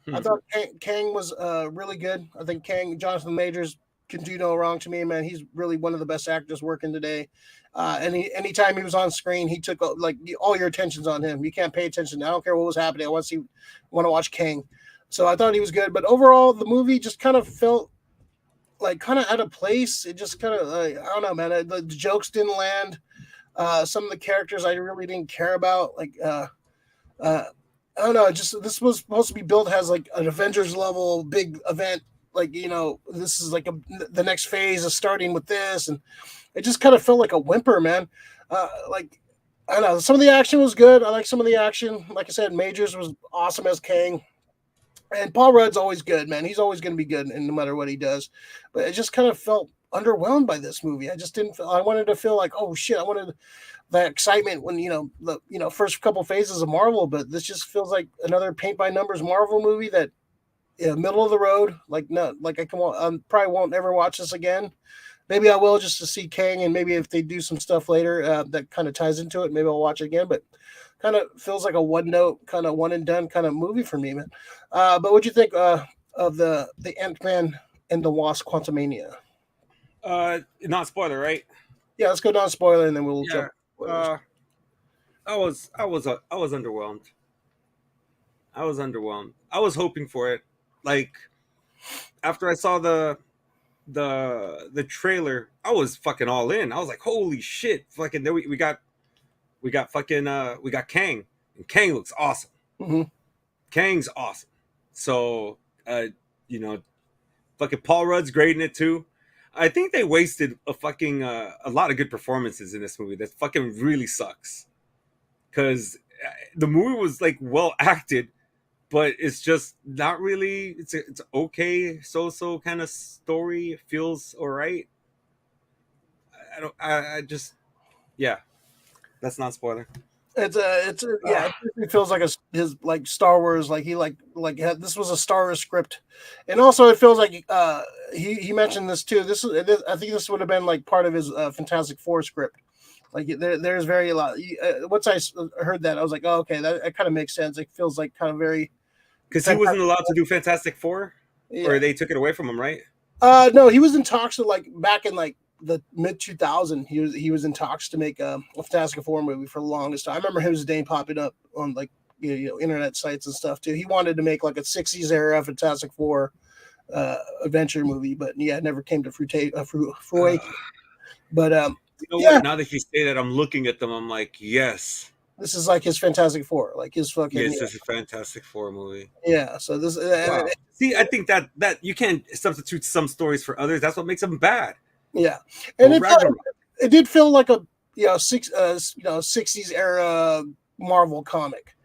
I Hmm. thought Kang was really good. I think Jonathan Majors can do no wrong to me, man. He's really one of the best actors working today. Anytime he was on screen, he took like all your attention's on him. You can't pay attention. I don't care what was happening. I want to watch Kang. So I thought he was good, but overall, the movie just kind of felt like kind of out of place. It just kind of like, I don't know, man. The jokes didn't land. Some of the characters I really didn't care about. Uh, I don't know. Just this was supposed to be built as like an Avengers level big event. Like this is like the next phase is starting with this, and it just kind of felt like a whimper, man. Like I don't know. Some of the action was good. I like some of the action. Like I said, Majors was awesome as Kang. And Paul Rudd's always good, man. He's always going to be good, and no matter what he does. But it just kind of felt underwhelmed by this movie. I just didn't. I wanted to feel like, oh shit! I wanted that excitement when the first couple phases of Marvel, but this just feels like another paint by numbers Marvel movie that middle of the road. Like no, like I probably won't ever watch this again. Maybe I will just to see Kang, and maybe if they do some stuff later that kind of ties into it, maybe I'll watch it again. But kind of feels like a one note, kind of one and done kind of movie for me, man. But what do you think of the Ant-Man and the Wasp Quantumania? Not spoiler, right? Yeah, let's go down spoiler and then we'll Yeah. jump. Spoilers. Uh, I was underwhelmed. I was underwhelmed. I was hoping for it. Like after I saw the trailer, I was fucking all in. I was like, holy shit, fucking there we got fucking we got Kang. And Kang looks awesome. Mm-hmm. Kang's awesome. So you know, fucking Paul Rudd's great in it too. I think they wasted a lot of good performances in this movie. That fucking really sucks. Cause the movie was like well acted, but it's just not really. It's okay, so kind of story. It feels all right. I don't. I just yeah. That's not spoiler. Yeah. Ah, It feels like his like Star Wars, like he this was a Star Wars script, and also it feels like he mentioned this too. I think this would have been like part of his Fantastic Four script. Like there's very a lot. Once I heard that, I was like, oh, okay, that kind of makes sense. It feels like kind of very because he wasn't fantastic. allowed to do Fantastic Four, or Yeah. they took it away from him, right? No, he was in talks to like back in like the mid 2000. He was in talks to make a Fantastic Four movie for the longest time. I remember his name popping up on like internet sites and stuff too. He wanted to make like a 60s era Fantastic Four adventure movie, but yeah, it never came to fruition. But You know yeah, what? Now that you say that, I'm looking at them. I'm like, yes, this is like his Fantastic Four, like his fucking yes, this is a Fantastic Four movie. yeah. So this Wow. See, I think that you can't substitute some stories for others. That's what makes them bad. yeah, and Well, Ragnarok. it did feel like a 60s era Marvel comic,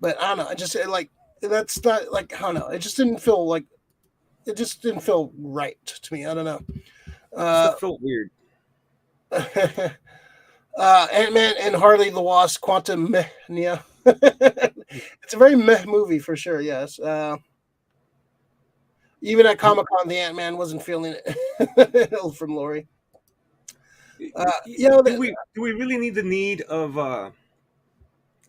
but I don't know. I just like that's not like I don't know. It just didn't feel right to me. I don't know. Just Uh, it felt weird. Ant-Man and Harley the Wasp Quantumania. It's a very meh movie for sure. Yes. Even at Comic Con, the Ant-Man wasn't feeling it from Lori. Do we really need the need of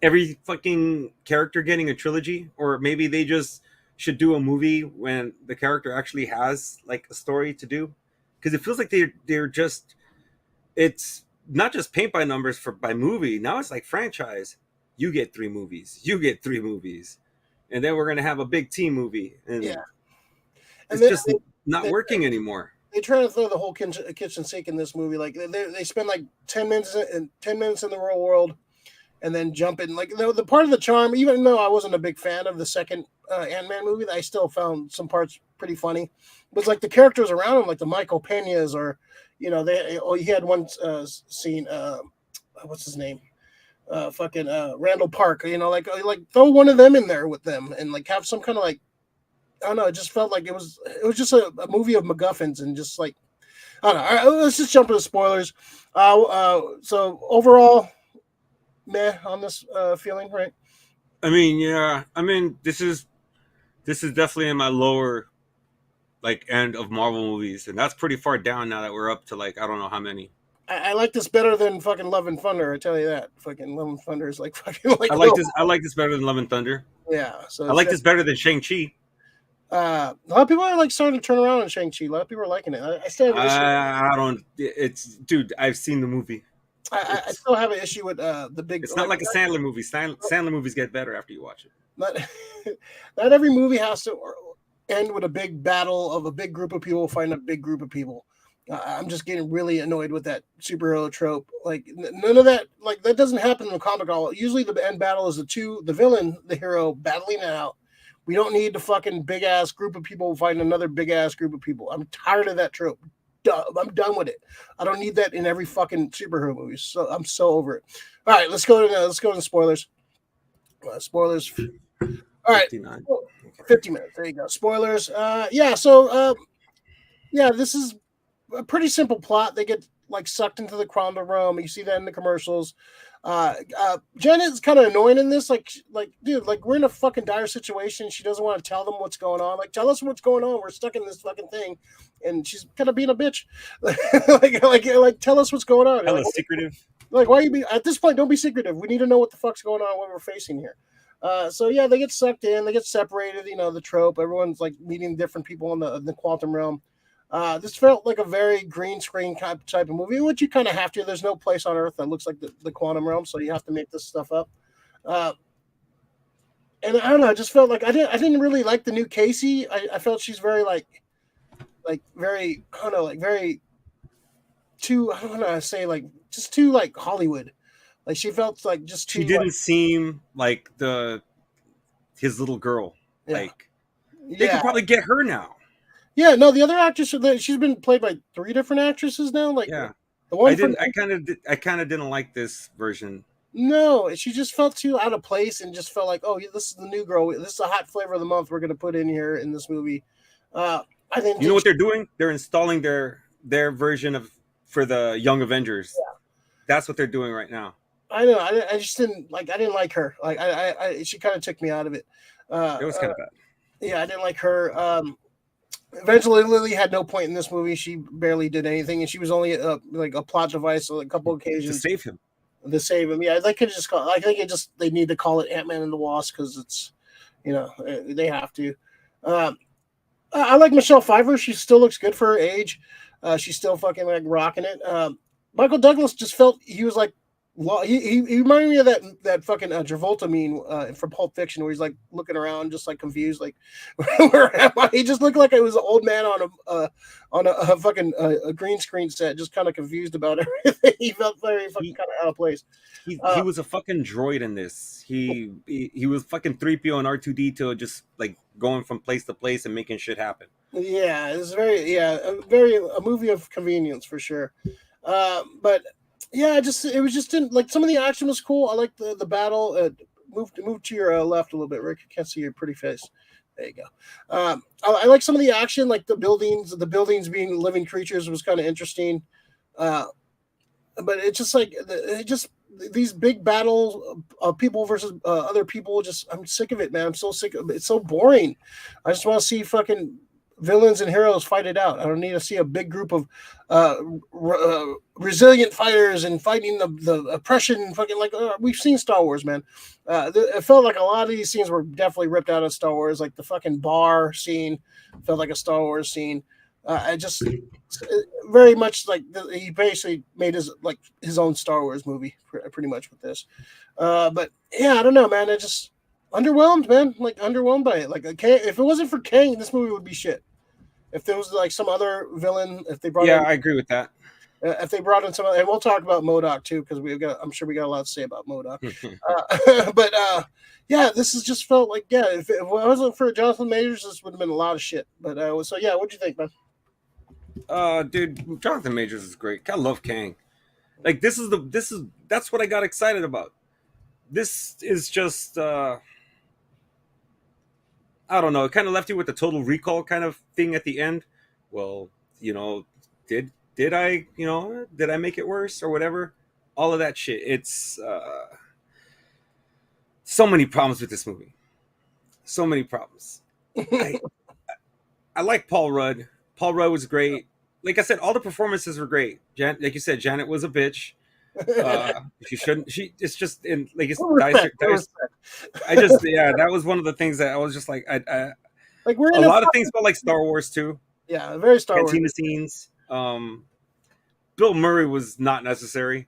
every fucking character getting a trilogy, or maybe they just should do a movie when the character actually has like a story to do? Because it feels like they're just it's not just paint by numbers for by movie. Now it's like franchise. You get three movies. You get three movies, and then we're gonna have a big team movie, Yeah, and and it's just not they working anymore. they try to throw the whole kitchen sink in this movie. Like they spend like 10 minutes in the real world, and then jump in. Like the part of the charm, even though I wasn't a big fan of the second Ant-Man movie, I still found some parts pretty funny. Was like the characters around him, like the Michael Peñas, or he had one scene. What's his name? Fucking Randall Park. Like throw one of them in there with them, and like have some kind of like I don't know. It just felt like it was just a movie of MacGuffins and just like I don't know. All right, let's just jump into spoilers. So overall, meh on this feeling, right? I mean, yeah. I mean, this is definitely in my lower like end of Marvel movies, and that's pretty far down now that we're up to like I don't know how many. I like this better than fucking Love and Thunder. I tell you that. Fucking Love and Thunder is like fucking like. I like this better than Love and Thunder. Yeah, so I like this better than Shang-Chi. A lot of people are like starting to turn around on Shang-Chi. A lot of people are liking it. I still have an issue. I don't. It's dude. I've seen the movie. I still have an issue with the big. It's not like a Sandler movie. Sandler movies get better after you watch it. Not every movie has to end with a big battle of a big group of people fighting a big group of people. I'm just getting really annoyed with that superhero trope. Like none of that. Like that doesn't happen in the comic at all. Usually the end battle is the villain, the hero battling it out. We don't need the fucking big ass group of people fighting another big ass group of people. I'm tired of that trope. I'm done with it. I don't need that in every fucking superhero movie. So I'm so over it. All right, let's go to spoilers. Spoilers. All right, 59. 50 minutes. There you go. Spoilers. Yeah. So yeah, this is a pretty simple plot. They get like sucked into the quantum realm. You see that in the commercials. Jen is kind of annoying in this. Like, dude, like we're in a fucking dire situation. She doesn't want to tell them what's going on. Like, tell us what's going on. We're stuck in this fucking thing, and she's kind of being a bitch. like, tell us what's going on. Hella like, secretive. Like, why you be at this point? Don't be secretive. We need to know what the fuck's going on, what we're facing here. So yeah, they get sucked in. They get separated. You know the trope. Everyone's like meeting different people in the quantum realm. This felt like a very green screen type of movie, which you kind of have to. There's no place on Earth that looks like the quantum realm, so you have to make this stuff up. And I don't know. I just felt like I didn't really like the new Casey. I felt she's very very I don't know, like very too. I don't know how to say, like just too like Hollywood. Like she felt like just too. She didn't seem like his little girl. Yeah. Like they could probably get her now. Yeah, no, the other actress, she's been played by 3 different actresses now. Like, yeah, the one I kind of didn't like this version. No, she just felt too out of place and just felt like, oh, this is the new girl. This is a hot flavor of the month we're going to put in here in this movie. I think you know what they're doing? They're installing their version for the Young Avengers. Yeah. That's what they're doing right now. I know. I just didn't like. I didn't like her. Like, she kind of took me out of it. It was kind of bad. Yeah, I didn't like her. Eventually, Lily had no point in this movie. She barely did anything, and she was only like a plot device on a couple occasions to save him. Yeah, they could just call. I think they need to call it Ant-Man and the Wasp because it's, they have to. I like Michelle Pfeiffer. She still looks good for her age. She's still fucking like rocking it. Michael Douglas just felt he was like. He reminded me of that fucking Travolta meme from Pulp Fiction where he's like looking around just like confused, like where am I? He just looked like it was an old man on a fucking a green screen set, just kind of confused about everything. He felt very fucking kind of out of place. He was a fucking droid in this. He was fucking 3PO and R2D2 just like going from place to place and making shit happen. Yeah, it's a movie of convenience for sure. But. Yeah, it was just like some of the action was cool. I like the battle. Move to your left a little bit, Rick. I can't see your pretty face. There you go. I like some of the action, like the buildings being living creatures was kind of interesting. But it's just like these big battles of people versus other people. I'm sick of it, man. I'm so sick of it. It's so boring. I just want to see fucking villains and heroes fight it out. I don't need to see a big group of resilient fighters and fighting the oppression. Fucking like we've seen Star Wars, man. It felt like a lot of these scenes were definitely ripped out of Star Wars. Like the fucking bar scene felt like a Star Wars scene. I just very much like he basically made his own Star Wars movie pretty much with this. But yeah, I don't know, man. I just underwhelmed, man. Like underwhelmed by it. Like if it wasn't for Kang, this movie would be shit. If there was like some other villain, if they brought I agree with that. If they brought in some, and we'll talk about MODOK too, because I'm sure we got a lot to say about MODOK. But yeah, this has just felt like if it wasn't for Jonathan Majors, this would have been a lot of shit. But so yeah, what'd you think, man? Dude, Jonathan Majors is great. I love Kang. Like that's what I got excited about. This is just I don't know. It kind of left you with a Total Recall kind of thing at the end. Well, did I make it worse or whatever? All of that shit. It's so many problems with this movie. So many problems. I like Paul Rudd. Paul Rudd was great. Like I said, all the performances were great. Like you said, Janet was a bitch. She shouldn't. She. It's just in like it's Respect, Dicer. respect. I just that was one of the things that I was just like Like we're a in a lot of things felt like Star Wars too. yeah, very Star Wars. Cantina scenes. Bill Murray was not necessary.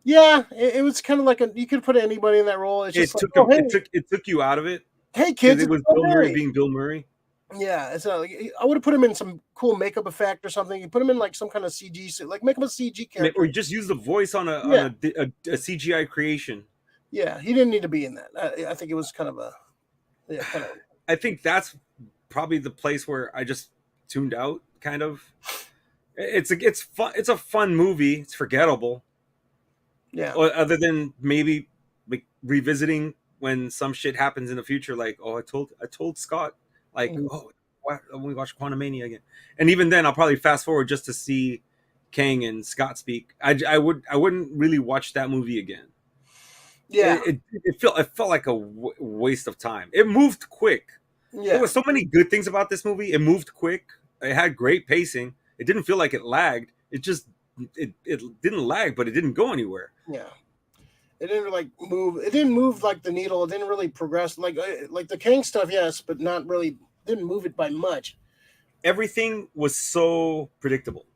Yeah, it was kind of like you could put anybody in that role. It's just It took you out of it. Hey kids, it was Bill Murray being Bill Murray. Yeah, it's not like I would have put him in some cool makeup effect or something. You put him in like some kind of CG suit, like make him a CG character, or just use the voice on a CGI creation. Yeah, he didn't need to be in that. I think it was kind of a I think that's probably the place where I just tuned out. Kind of, it's fun. It's a fun movie. It's forgettable. Yeah. Other than maybe like revisiting when some shit happens in the future, like I told Scott, like we watch Quantumania again, and even then I'll probably fast forward just to see Kang and Scott speak. I wouldn't really watch that movie again. Yeah, it felt like a waste of time. It moved quick. Yeah, there was so many good things about this movie. It moved quick. It had great pacing. It didn't feel like it lagged. It just it didn't lag, but it didn't go anywhere. Yeah, it didn't like move. It didn't move like the needle. It didn't really progress like the Kang stuff. Yes, but not really. Didn't move it by much. Everything was so predictable.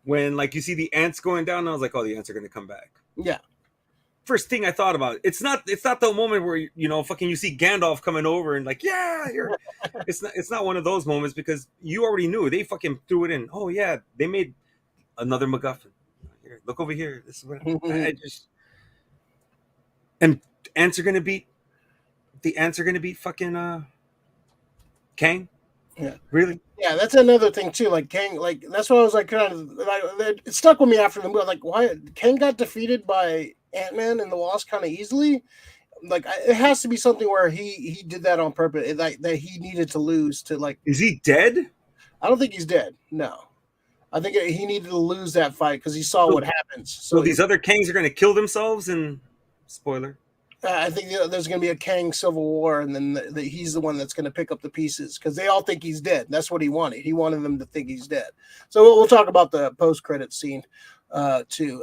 When like you see the ants going down, I was like, oh, the ants are going to come back. Yeah. First thing I thought about, it's not the moment where fucking you see Gandalf coming over and like, yeah, it's not one of those moments because you already knew they fucking threw it in. Oh yeah, they made another MacGuffin. Here, look over here. This is what I just and ants are gonna beat fucking Kang. Yeah, really. Yeah, that's another thing too. Like Kang, like that's what I was like kind of. It stuck with me after the movie. Like, why Kang got defeated by Ant-Man and the Wasp kind of easily? Like, it has to be something where he did that on purpose. That he needed to lose to like. Is he dead? I don't think he's dead. No, I think he needed to lose that fight because he saw what happens. So these other Kangs are going to kill themselves. And spoiler. I think there's going to be a Kang civil war, and then he's the one that's going to pick up the pieces because they all think he's dead. That's what he wanted. He wanted them to think he's dead. So we'll talk about the post-credit scene too.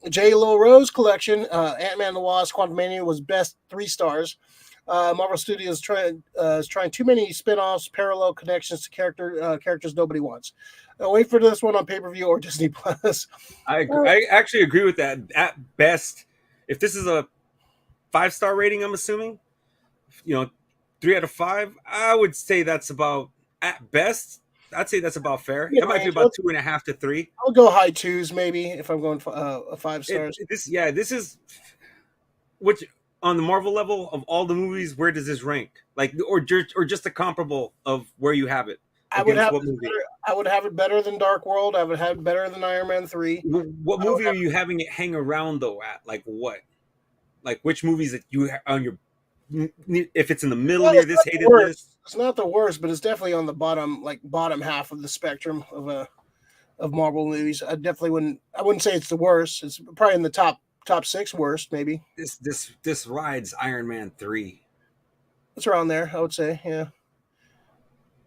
J. Lil Rose collection, Ant-Man and the Wasp Quantumania was best 3 stars. Marvel Studios is trying too many spin-offs, parallel connections to characters nobody wants. Wait for this one on pay-per-view or Disney Plus. I actually agree with that. At best, if this is a 5-star rating, I'm assuming, 3 out of 5, I would say that's about, at best, I'd say that's about fair. It might be about 2.5 to 3. I'll go high 2s maybe if I'm going 5 stars. This is which on the Marvel level of all the movies, where does this rank? Like, or just a comparable of where you have it. I would have it better than Dark World. I would have it better than Iron Man 3. What movie are you having it hang around though at? Like what? Like which movies that you on your, if it's in the middle of this hated list? It's not the worst, but it's definitely on the bottom half of the spectrum of Marvel movies. I wouldn't say it's the worst. It's probably in the top 6 worst, maybe. This rides Iron Man 3. It's around there, I would say, yeah.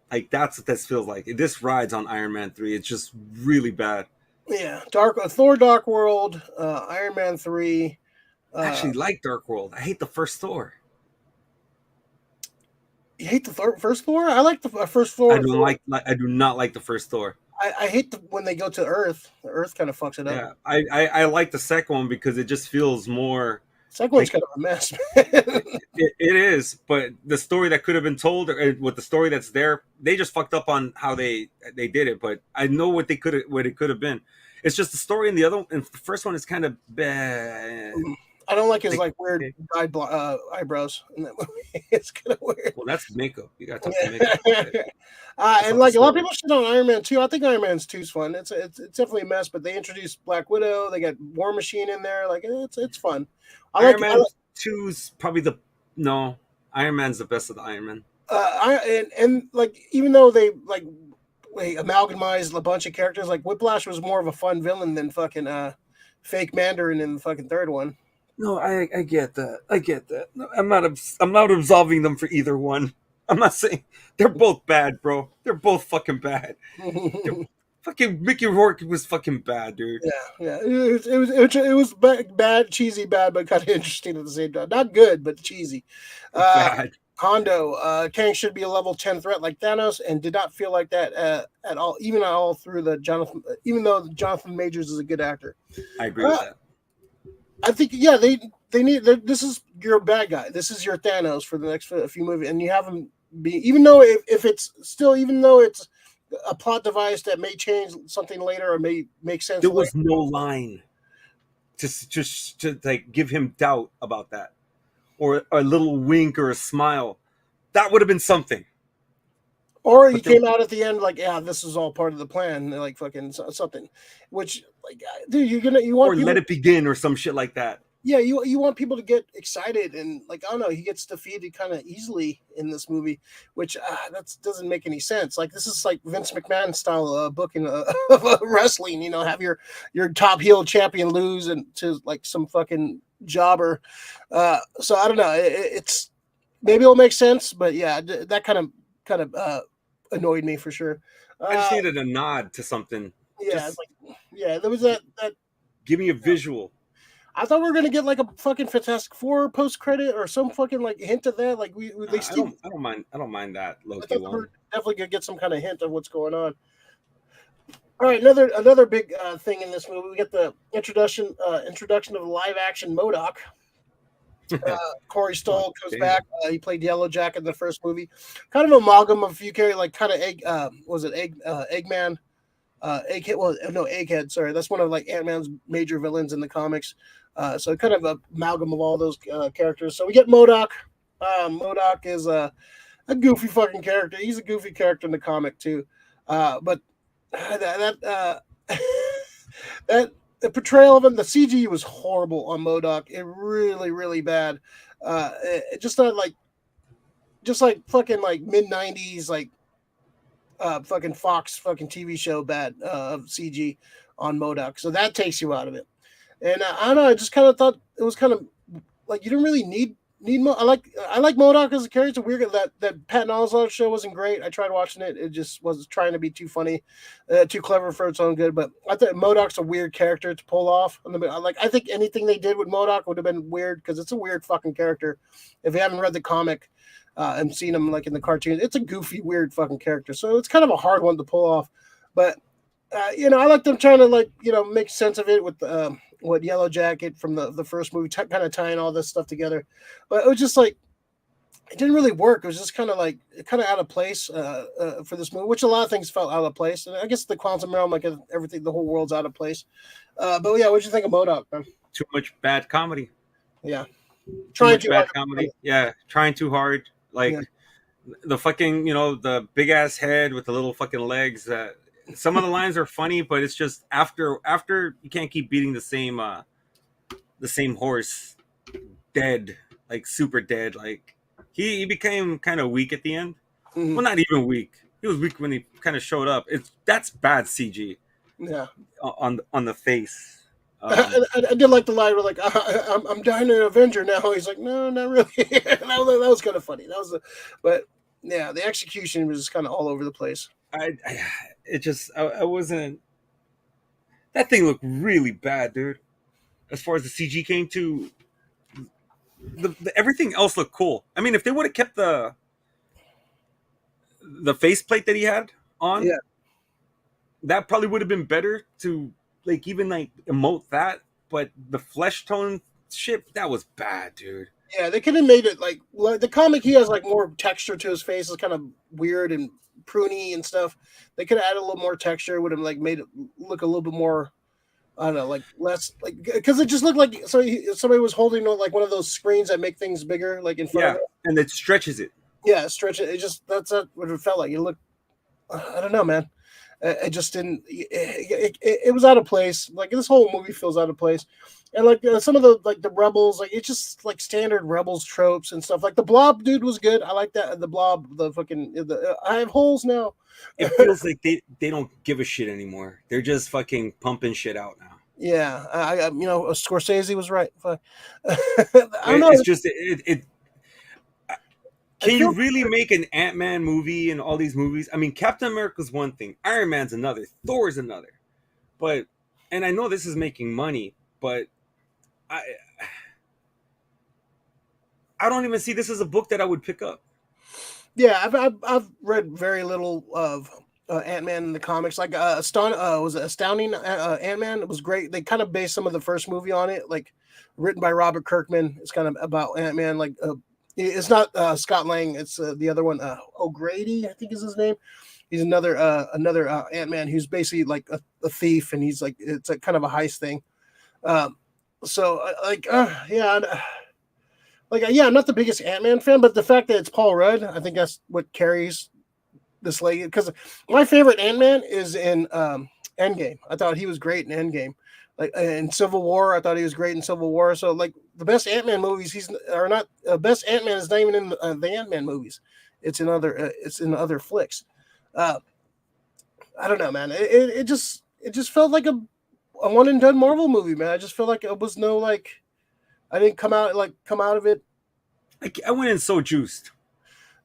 Like that's what this feels like. This rides on Iron Man 3. It's just really bad. Yeah, Thor Dark World, Iron Man 3. I actually like Dark World. I hate the first Thor. You hate the first Thor? I like the first Thor. I do not like the first Thor. I hate when they go to Earth. The Earth kind of fucks it up. Yeah, I like the second one because it just feels more. Second one's kind of a mess. it is, but the story that could have been told, or with the story that's there, they just fucked up on how they did it. But I know what it could have been. It's just the story in the first one is kind of bad. I don't like his weird eyebrows in that movie. It's kind of weird. Well, that's makeup. You got to talk makeup. And like a lot of people shit on Iron Man 2. I think Iron Man 2 is fun. It's definitely a mess, but they introduced Black Widow. They got War Machine in there. Like it's fun. Iron Man 2 is probably Iron Man's the best of the Iron Man. And like even though they amalgamized a bunch of characters, like Whiplash was more of a fun villain than fucking fake Mandarin in the fucking third one. No, I get that. I get that. I'm not absolving them for either one. I'm not saying they're both bad, bro. They're both fucking bad. They're, fucking Mickey Rourke was fucking bad, dude. Yeah. It was bad, cheesy, bad, but kind of interesting at the same time. Not good, but cheesy. Bad. Hondo, Kang should be a level 10 threat like Thanos, and did not feel like that at all, even all through the Jonathan. Even though Jonathan Majors is a good actor, I agree with that. I think they need. This is your bad guy. This is your Thanos for the next few movies, and you have him be. Even though if it's still, even though it's a plot device that may change something later or may make sense. There was no line to like give him doubt about that, or a little wink or a smile. That would have been something. Or he came out at the end like, yeah, this is all part of the plan, like fucking something. Which, like, dude, you want or people, let it begin or some shit like that. Yeah, you want people to get excited, and like, I don't know, he gets defeated kind of easily in this movie, which that doesn't make any sense. Like, this is like Vince McMahon style booking of wrestling. You know, have your top heel champion lose and to like some fucking jobber. So I don't know. It's maybe it'll make sense, but yeah, that kind of annoyed me for sure. I just needed a nod to something. Yeah, there was that. Give me a visual. I thought we were gonna get like a fucking Fantastic Four post credit or some fucking like hint of that. Like they still. I don't mind that Loki one. We're definitely gonna get some kind of hint of what's going on. All right, another big thing in this movie. We get the introduction of live action MODOK. Corey Stoll comes back. He played Yellow Jacket in the first movie. Kind of amalgam of a few characters, like kind of Eggman. Egghead. Well, no, Egghead. Sorry, that's one of like Ant-Man's major villains in the comics. So kind of a amalgam of all those characters. So we get MODOK. MODOK is a goofy fucking character. He's a goofy character in the comic too. But that the portrayal of him, the CG was horrible on MODOK. It really, really bad. It just not like fucking like mid-90s like fucking Fox fucking TV show bad of CG on MODOK. So that takes you out of it. And I don't know, I just kind of thought it was kind of like you didn't really need I like MODOK as a character. It's weird that Patton Oswalt show wasn't great. I tried watching it. It just was trying to be too funny, too clever for its own good. But I thought MODOK's a weird character to pull off. I think anything they did with MODOK would have been weird because it's a weird fucking character. If you haven't read the comic and seen him like in the cartoon, it's a goofy, weird fucking character. So it's kind of a hard one to pull off. But I like them trying to make sense of it with what Yellow Jacket from the first movie, kind of tying all this stuff together. But it was just like it didn't really work. It was just kind of out of place for this movie, which a lot of things felt out of place. And I guess the quantum realm, like everything, the whole world's out of place. But yeah, what'd you think of MODOK, man? Too much bad comedy. Yeah, trying too hard. Comedy. Yeah, trying too hard. Like the fucking the big ass head with the little fucking legs. Some of the lines are funny, but it's just after you can't keep beating the same horse dead, like super dead. Like he became kind of weak at the end. Mm-hmm. Well, not even weak. He was weak when he kind of showed up. That's bad CG. Yeah, on the face. I did like the line where like I'm dying an Avenger now. He's like, no, not really. that was kind of funny. But yeah, the execution was just kind of all over the place. I wasn't. That thing looked really bad, dude. As far as the CG came to, everything else looked cool. I mean, if they would have kept the faceplate that he had on, that probably would have been better to even emote that. But the flesh tone shit, that was bad, dude. Yeah, they could have made it like the comic. He has like more texture to his face. It's kind of weird and pruny and stuff. They could have added a little more texture. Would have made it look a little bit more. I don't know, like less because it just looked like somebody was holding like one of those screens that make things bigger, like in front of it. And it stretches it. Yeah, stretch it. It just that's what it felt like. You look. I don't know, man. It just didn't. It was out of place. Like this whole movie feels out of place, and like some of the rebels, like it's just like standard rebels tropes and stuff. Like the Blob dude was good. I like that. The Blob, I have holes now. It feels like they don't give a shit anymore. They're just fucking pumping shit out now. Yeah, Scorsese was right. I don't know. It's just it. Can you really make an Ant-Man movie and all these movies? I mean, Captain America's one thing, Iron Man's another, Thor's another. But, and I know this is making money, but I don't even see this as a book that I would pick up. Yeah, I've read very little of Ant-Man in the comics. Like was it Astounding Ant-Man? It was great. They kind of based some of the first movie on it, like written by Robert Kirkman. It's kind of about Ant-Man. Like it's not Scott Lang. It's the other one, O'Grady, I think is his name. He's another Ant-Man who's basically like a thief, and he's like it's like kind of a heist thing. I'm not the biggest Ant-Man fan, but the fact that it's Paul Rudd, I think that's what carries this leg. Because my favorite Ant-Man is in Endgame. I thought he was great in Endgame. Like in Civil War, I thought he was great in Civil War. So like the best Ant-Man movies, best Ant-Man is not even in the Ant-Man movies. It's in other flicks. I don't know, man. It just felt like a one and done Marvel movie, man. I just felt like it was no like. I didn't come out of it. I went in so juiced.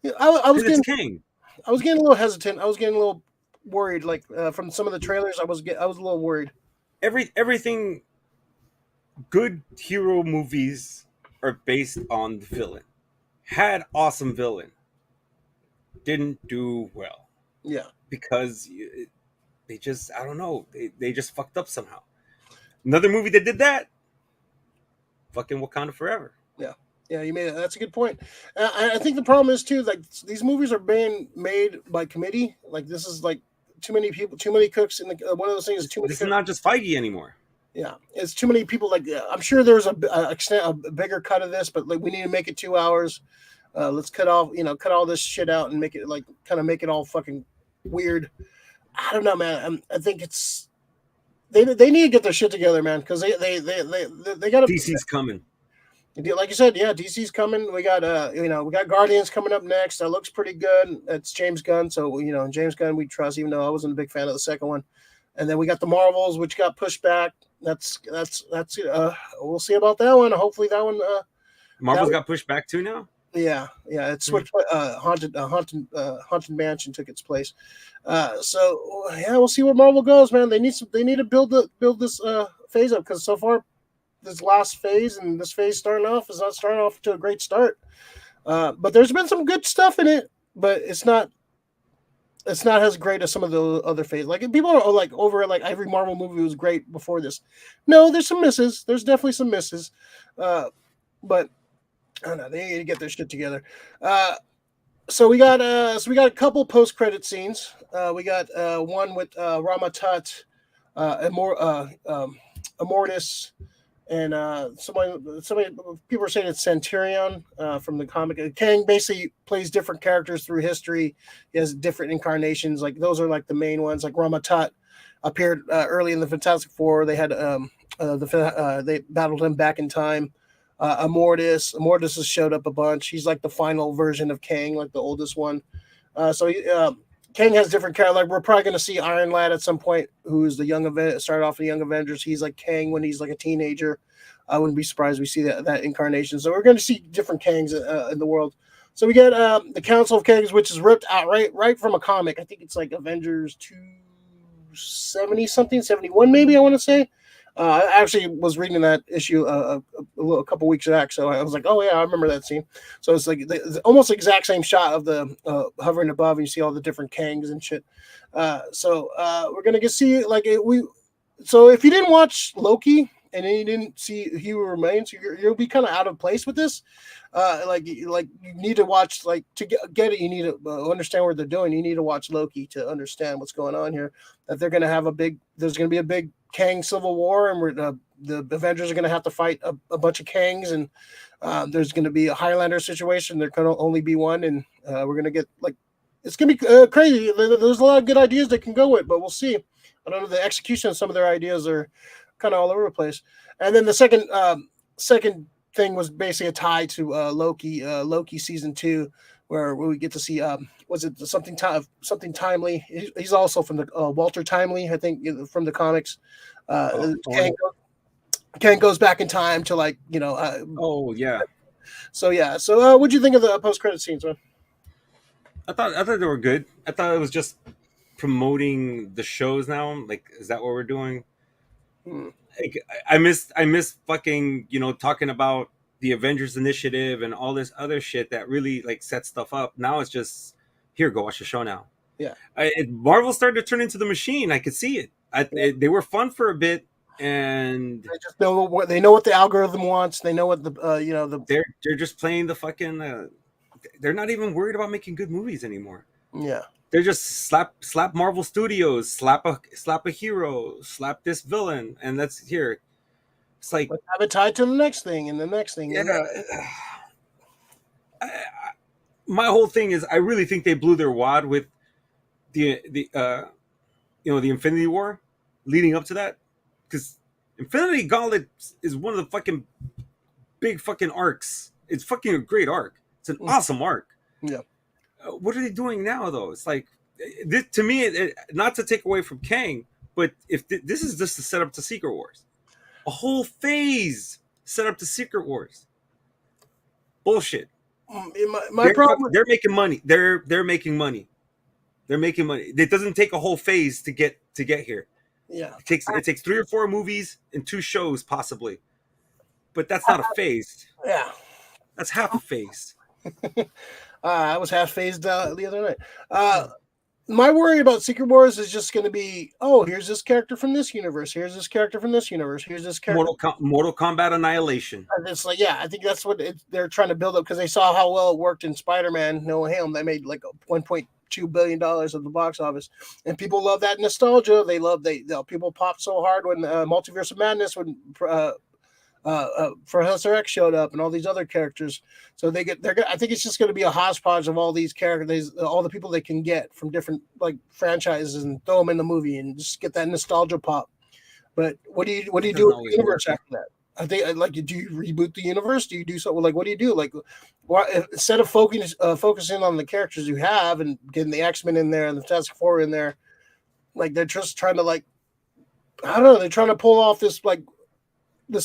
Yeah, I was getting a little hesitant. I was getting a little worried. Like from some of the trailers, I was a little worried. Everything good hero movies are based on the villain. Had awesome villain, didn't do well. Yeah, because they just I don't know they just fucked up somehow. Another movie that did that. Fucking Wakanda Forever. Yeah, you made it. That's a good point. I think the problem is too, like these movies are being made by committee. Like this is like too many people, too many cooks, and one of those things is too many. This is not just Feige anymore. Yeah, it's too many people. Like I'm sure there's a bigger cut of this, but like we need to make it 2 hours. Let's cut all this shit out and make it like kind of make it all fucking weird. I don't know, man. I think it's. They need to get their shit together, man, because they got DC's coming. Like you said, yeah, DC's coming. We got we got Guardians coming up next. That looks pretty good. It's James Gunn, so James Gunn we trust, even though I wasn't a big fan of the second one. And then we got the Marvels, which got pushed back. That's we'll see about that one. Hopefully that one. Marvels got pushed back too now. Yeah, it's switched. Haunted Mansion took its place. So yeah, we'll see where Marvel goes, man. They need to build this phase up, because so far this last phase and this phase starting off is not starting off to a great start. But there's been some good stuff in it, but it's not as great as some of the other phases. Like people are like over it, like every Marvel movie was great before this. No, there's some misses. There's definitely some misses. But I don't know. They need to get their shit together. So we got a couple post-credit scenes. We got one with Rama Tut, Immortus, and somebody people are saying it's Centurion from the comic. Kang basically plays different characters through history. He has different incarnations. Like those are like the main ones. Like Rama Tut appeared early in the Fantastic Four. They had they battled him back in time. Immortus has showed up a bunch. He's like the final version of Kang, like the oldest one. Kang has different characters. Like we're probably going to see Iron Lad at some point, who's the started off in the Young Avengers. He's like Kang when he's like a teenager. I wouldn't be surprised we see that incarnation. So we're going to see different Kangs in the world. So we get the Council of Kangs, which is ripped out right from a comic. I think it's like Avengers 270 something, 71 maybe, I want to say. I actually was reading that issue a couple weeks back, so I was like, "Oh yeah, I remember that scene." So it's like almost the exact same shot of the hovering above, and you see all the different Kangs and shit. So we're gonna get see like So if you didn't watch Loki and then you didn't see He Who Remains, you'll be kind of out of place with this. Like you need to watch, like to get it. You need to understand what they're doing. You need to watch Loki to understand what's going on here. That they're gonna have there's gonna be a big Kang Civil War, and the Avengers are going to have to fight a bunch of Kangs, and there's going to be a Highlander situation. There can only be one, and we're going to get it's going to be crazy. There's a lot of good ideas they can go with, but we'll see. I don't know. The execution of some of their ideas are kind of all over the place. And then the second thing was basically a tie to Loki season 2, where we get to see was it something timely? He's also from the Walter Timely, I think, from the comics. Kang goes back in time to oh yeah, So yeah. So what'd you think of the post credit scenes, man? I thought they were good. I thought it was just promoting the shows now. Like, is that what we're doing? Hmm. Like, I miss fucking talking about the Avengers Initiative and all this other shit that really like sets stuff up. Now it's just here, go watch the show now. Yeah. Marvel started to turn into the machine. I could see it. They were fun for a bit, and They just know what they know what the algorithm wants. They know what the they're just playing the fucking. They're not even worried about making good movies anymore. yeah. They're just slap Marvel Studios, slap a hero, slap this villain, and that's here. It's like, But have it tied to the next thing and the next thing. yeah. My whole thing is, I really think they blew their wad with the the Infinity War leading up to that, because Infinity Gauntlet is one of the fucking big fucking arcs. It's fucking a great arc. It's an awesome arc. Yeah. What are they doing now, though? It's like, this, to me, not to take away from Kang, but if this is just the setup to Secret Wars, a whole phase set up to Secret Wars. Bullshit. My problem. They're making money. They're making money. They're making money. It doesn't take a whole phase to get here. Yeah. It takes 3 or 4 movies and 2 shows possibly, but that's not a phase. Yeah. That's half a phase. I was half phased the other night. My worry about Secret Wars is just going to be, here's this character from this universe. Here's this character from this universe. Here's this character. Mortal Kombat Annihilation. And it's like, yeah, I think that's what they're trying to build up, because they saw how well it worked in Spider-Man No Way Home. They made like $1.2 billion at the box office, and people love that nostalgia. They love people popped so hard when Multiverse of Madness, when Professor X showed up and all these other characters. So I think it's just going to be a hodgepodge of all these characters, all the people they can get from different like franchises, and throw them in the movie and just get that nostalgia pop. But what do you do with the universe after that? I think, like, do you reboot the universe? Do you do something like, what do you do? Like, instead of focusing on the characters you have and getting the X-Men in there and the Task Force in there, like, they're just trying to, like, I don't know, they're trying to pull off this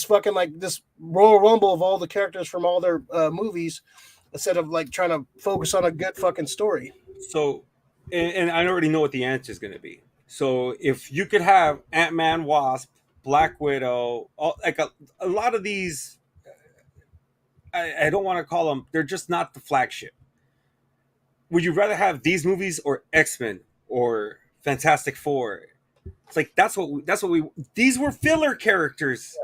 fucking, like, this Royal Rumble of all the characters from all their movies, instead of, like, trying to focus on a good fucking story. So, and I already know what the answer is going to be. So if you could have Ant-Man, Wasp, Black Widow, a lot of these, I don't want to call them, they're just not the flagship. Would you rather have these movies or X-Men or Fantastic Four? It's like, these were filler characters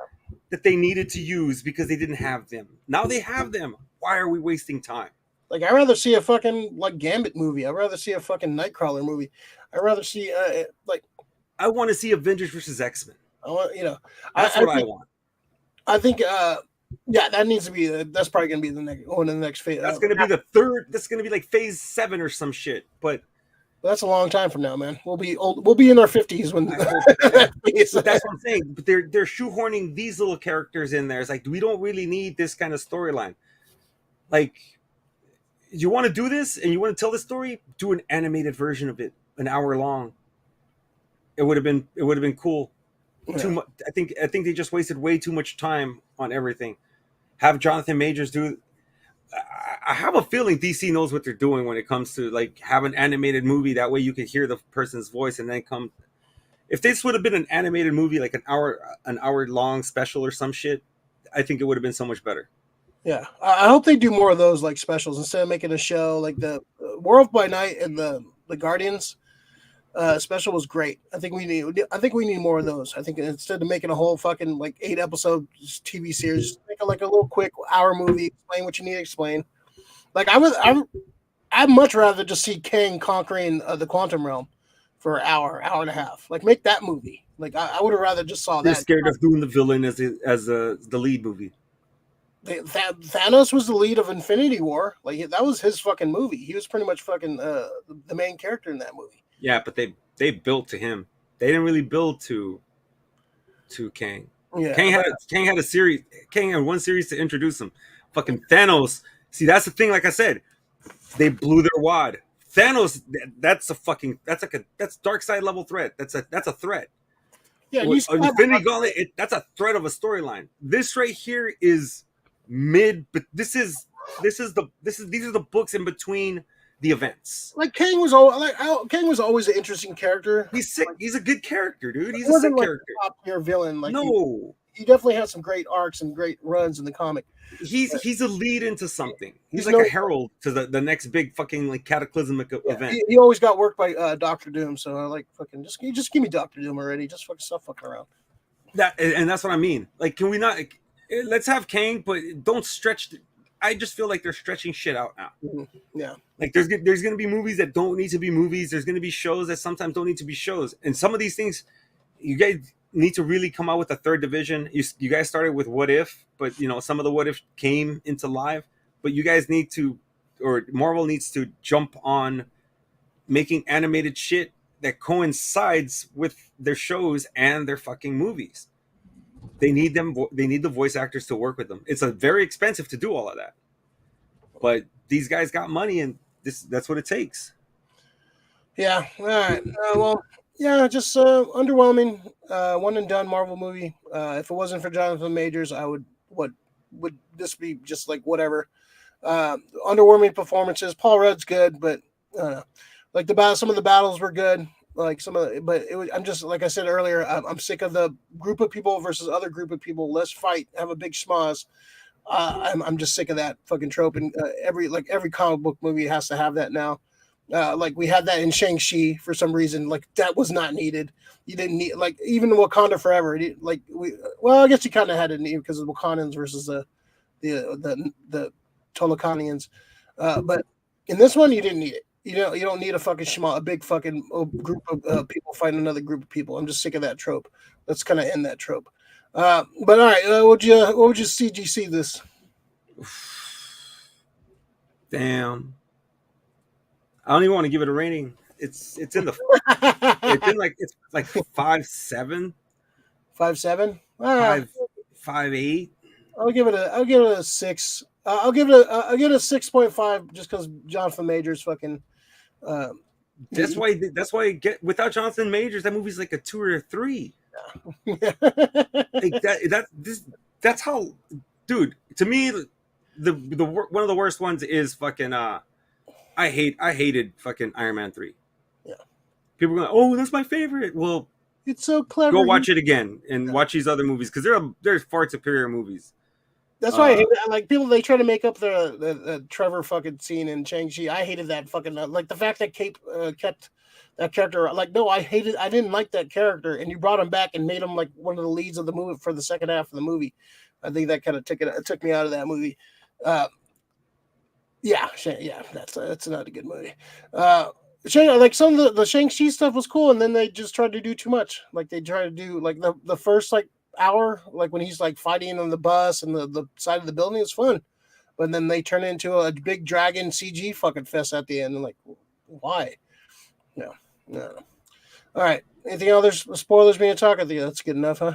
that they needed to use because they didn't have them. Now they have them. Why are we wasting time? Like, I'd rather see a fucking, like, Gambit movie. I'd rather see a fucking Nightcrawler movie. I'd rather see, I want to see Avengers versus X-Men. I want, That's what I want. I think, that needs to be, that's probably going to be the next phase. That's going to be the third, that's going to be like phase 7 or some shit. But that's a long time from now, man. We'll be old. We'll be in our 50s when. But that's what I'm saying. But they're shoehorning these little characters in there. It's like, we don't really need this kind of storyline. Like, you want to do this and you want to tell the story, do an animated version of it, an hour long. It would have been cool. Yeah. Too much. I think they just wasted way too much time on everything. Have Jonathan Majors do. I have a feeling DC knows what they're doing when it comes to, like, have an animated movie. That way you can hear the person's voice and then come. If this would have been an animated movie, like an hour long special or some shit, I think it would have been so much better. Yeah, I hope they do more of those, like, specials instead of making a show like the World by Night and the Guardians special was great. I think we need more of those. I think instead of making a whole fucking, like, 8-episode TV series, just make it like a little quick hour movie, explain what you need to explain. Like, I'd much rather just see Kang conquering the quantum realm for an hour and a half. Like, make that movie. Like, I would have rather just saw that. They're scared of doing the villain as the lead movie. Thanos was the lead of Infinity War. Like, that was his fucking movie. He was pretty much fucking the main character in that movie. Yeah, but they built to him. They didn't really build to Kang. Yeah, Kang had a series. Kang had one series to introduce him. Fucking Thanos. See, that's the thing. Like I said, they blew their wad. Thanos. That's dark side level threat. That's a threat. Yeah, Infinity Gauntlet. That's a threat of a storyline. This right here is but these are the books in between the events. Like Kang was always an interesting character. He's sick. He's a good character, dude. He's He a wasn't sick like character. a top tier villain. Like No, he definitely had some great arcs and great runs in the comic. he's a lead into something. He's like no, a herald to the next big fucking like cataclysmic event. He always got worked by Doctor Doom, so I like fucking just give me Doctor Doom already. Just fucking stop fucking around. That's what I mean. Like, can we not? Like, let's have Kang, but don't stretch. I just feel like they're stretching shit out now. Mm-hmm. Yeah. Like there's gonna be movies that don't need to be movies. There's gonna be shows that sometimes don't need to be shows. And some of these things, you guys need to really come out with a third division. You guys started with What If, but you know some of the What If came into live. But you guys need to, or Marvel needs to jump on making animated shit that coincides with their shows and their fucking movies. They need them. They need the voice actors to work with them. It's very expensive to do all of that, but these guys got money, and that's what it takes. Yeah. All right. Well, yeah, just underwhelming. One and done Marvel movie. If it wasn't for Jonathan Majors, would this be just like whatever? Underwhelming performances. Paul Rudd's good, but like some of the battles were good. Like I'm just like I said earlier. I'm sick of the group of people versus other group of people. Let's fight, have a big schmoz. I'm just sick of that fucking trope. And every comic book movie has to have that now. Like we had that in Shang-Chi for some reason. Like that was not needed. You didn't need like even Wakanda Forever. I guess you kind of had it needed because of the Wakandans versus the Tolokanians. But in this one, you didn't need it. You don't need a big fucking group of people fighting another group of people. I'm just sick of that trope. Let's kind of end that trope. But all right, what would you CGC this? Damn, I don't even want to give it a rating. It's in the it's like 5.7, 5.7, 5.8. I'll give it a 6. I'll give it a 6.5 just because Jonathan Majors fucking. That's why without Jonathan Majors, that movie's like a 2 or a 3. Yeah. Like that's how, dude. To me, the one of the worst ones is fucking. I hated fucking Iron Man 3. Yeah. People are going, oh, that's my favorite. Well, it's so clever. Go watch it again and watch these other movies because they're far superior movies. That's why I hate it. Like people, they try to make up the Trevor fucking scene in Shang-Chi. I hated that fucking like the fact that Cape kept that character. Like, no, I didn't like that character, and you brought him back and made him like one of the leads of the movie for the second half of the movie. I think that kind of took me out of that movie. That's not a good movie. Like some of the Shang-Chi stuff was cool, and then they just tried to do too much. Like they tried to do like the first like hour, like when he's like fighting on the bus and the side of the building is fun, but then they turn into a big dragon CG fucking fest at the end. And like, why? No. All right. Anything else? Spoilers being talk? I think that's good enough, huh?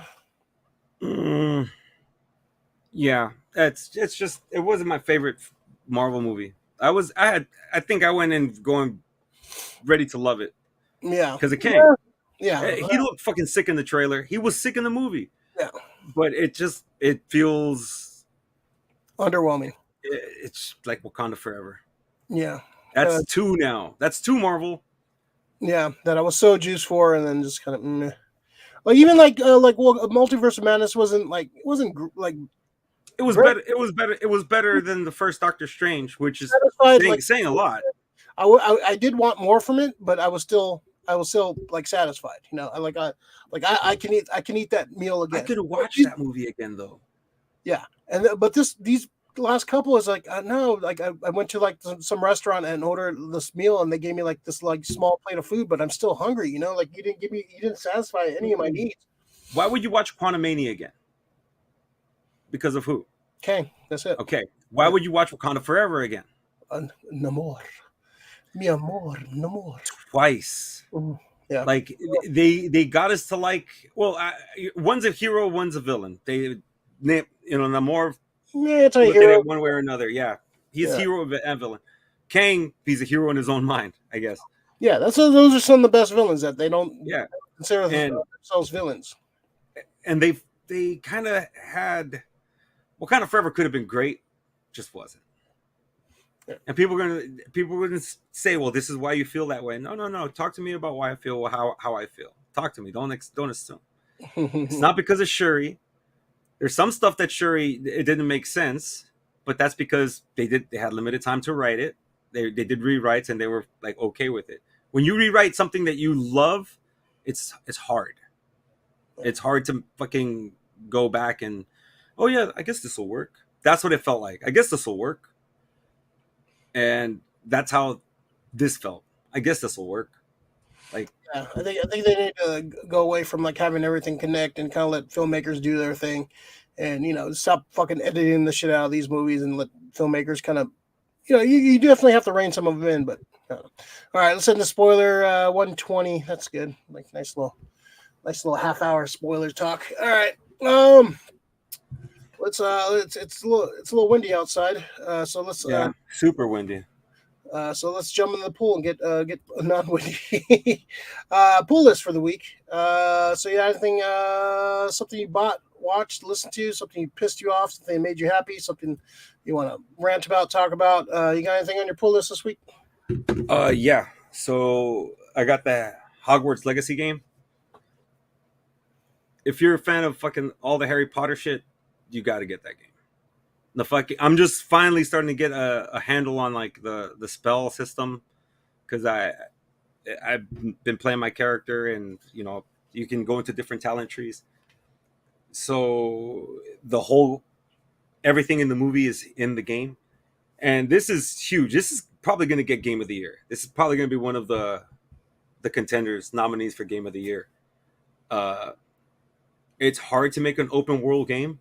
Yeah, it's just it wasn't my favorite Marvel movie. I think I went in going ready to love it. Yeah, because it came. Yeah, he looked fucking sick in the trailer. He was sick in the movie. Yeah, but it feels underwhelming. It's like Wakanda Forever. Yeah, that's 2 now. That's 2 Marvel. Yeah, that I was so juiced for, and then just kind of like even like Multiverse of Madness wasn't like it was better. It was better than the first Doctor Strange, which is saying a lot. I did want more from it, but I was still like satisfied. You know, I can eat that meal again. I could watch that movie again though. Yeah, but these last couple is like no, like I went to like some restaurant and ordered this meal, and they gave me like this like small plate of food, but I'm still hungry. You know, like you didn't satisfy any of my needs. Why would you watch Quantumania again? Because of who? Okay, that's it. Okay, why would you watch Wakanda Forever again? No more. Mi amor, no more. Twice. Yeah. Like they got us to like. Well, one's a hero, one's a villain. Namor. Yeah, it's a hero. One way or another. Yeah, he's hero and villain. Kang, he's a hero in his own mind, I guess. Yeah, those are some of the best villains that they don't consider themselves villains. And they kind of had Wakanda Forever could have been great, just wasn't. Yeah. And people were gonna say, well, this is why you feel that way. No. Talk to me about why I feel how I feel. Talk to me. Don't assume. It's not because of Shuri. There's some stuff that Shuri, it didn't make sense, but that's because they had limited time to write it. They did rewrites and they were like okay with it. When you rewrite something that you love, it's hard. It's hard to fucking go back and, oh yeah, I guess this will work. That's what it felt like. I guess this will work. And that's how this felt. I guess this will work. Like, yeah, I think they need to go away from like having everything connect and kind of let filmmakers do their thing, and stop fucking editing the shit out of these movies and let filmmakers kind of, you definitely have to rein some of them in. But all right, let's end the spoiler 120. That's good. Like nice little half-hour spoiler talk. All right, let's it's a little windy outside, so let's super windy. So let's jump in the pool and get non-windy pool list for the week. So you got anything, something you bought, watched, listened to, something pissed you off, something that made you happy, something you want to rant about, talk about? You got anything on your pool list this week? Yeah. So I got the Hogwarts Legacy game. If you're a fan of fucking all the Harry Potter shit, you got to get that game. I'm just finally starting to get a handle on like the spell system, because I've been playing my character, and you can go into different talent trees. So everything in the movie is in the game, and this is huge. This is probably going to get Game of the Year. This is probably going to be one of the contenders, nominees for Game of the Year. It's hard to make an open world game.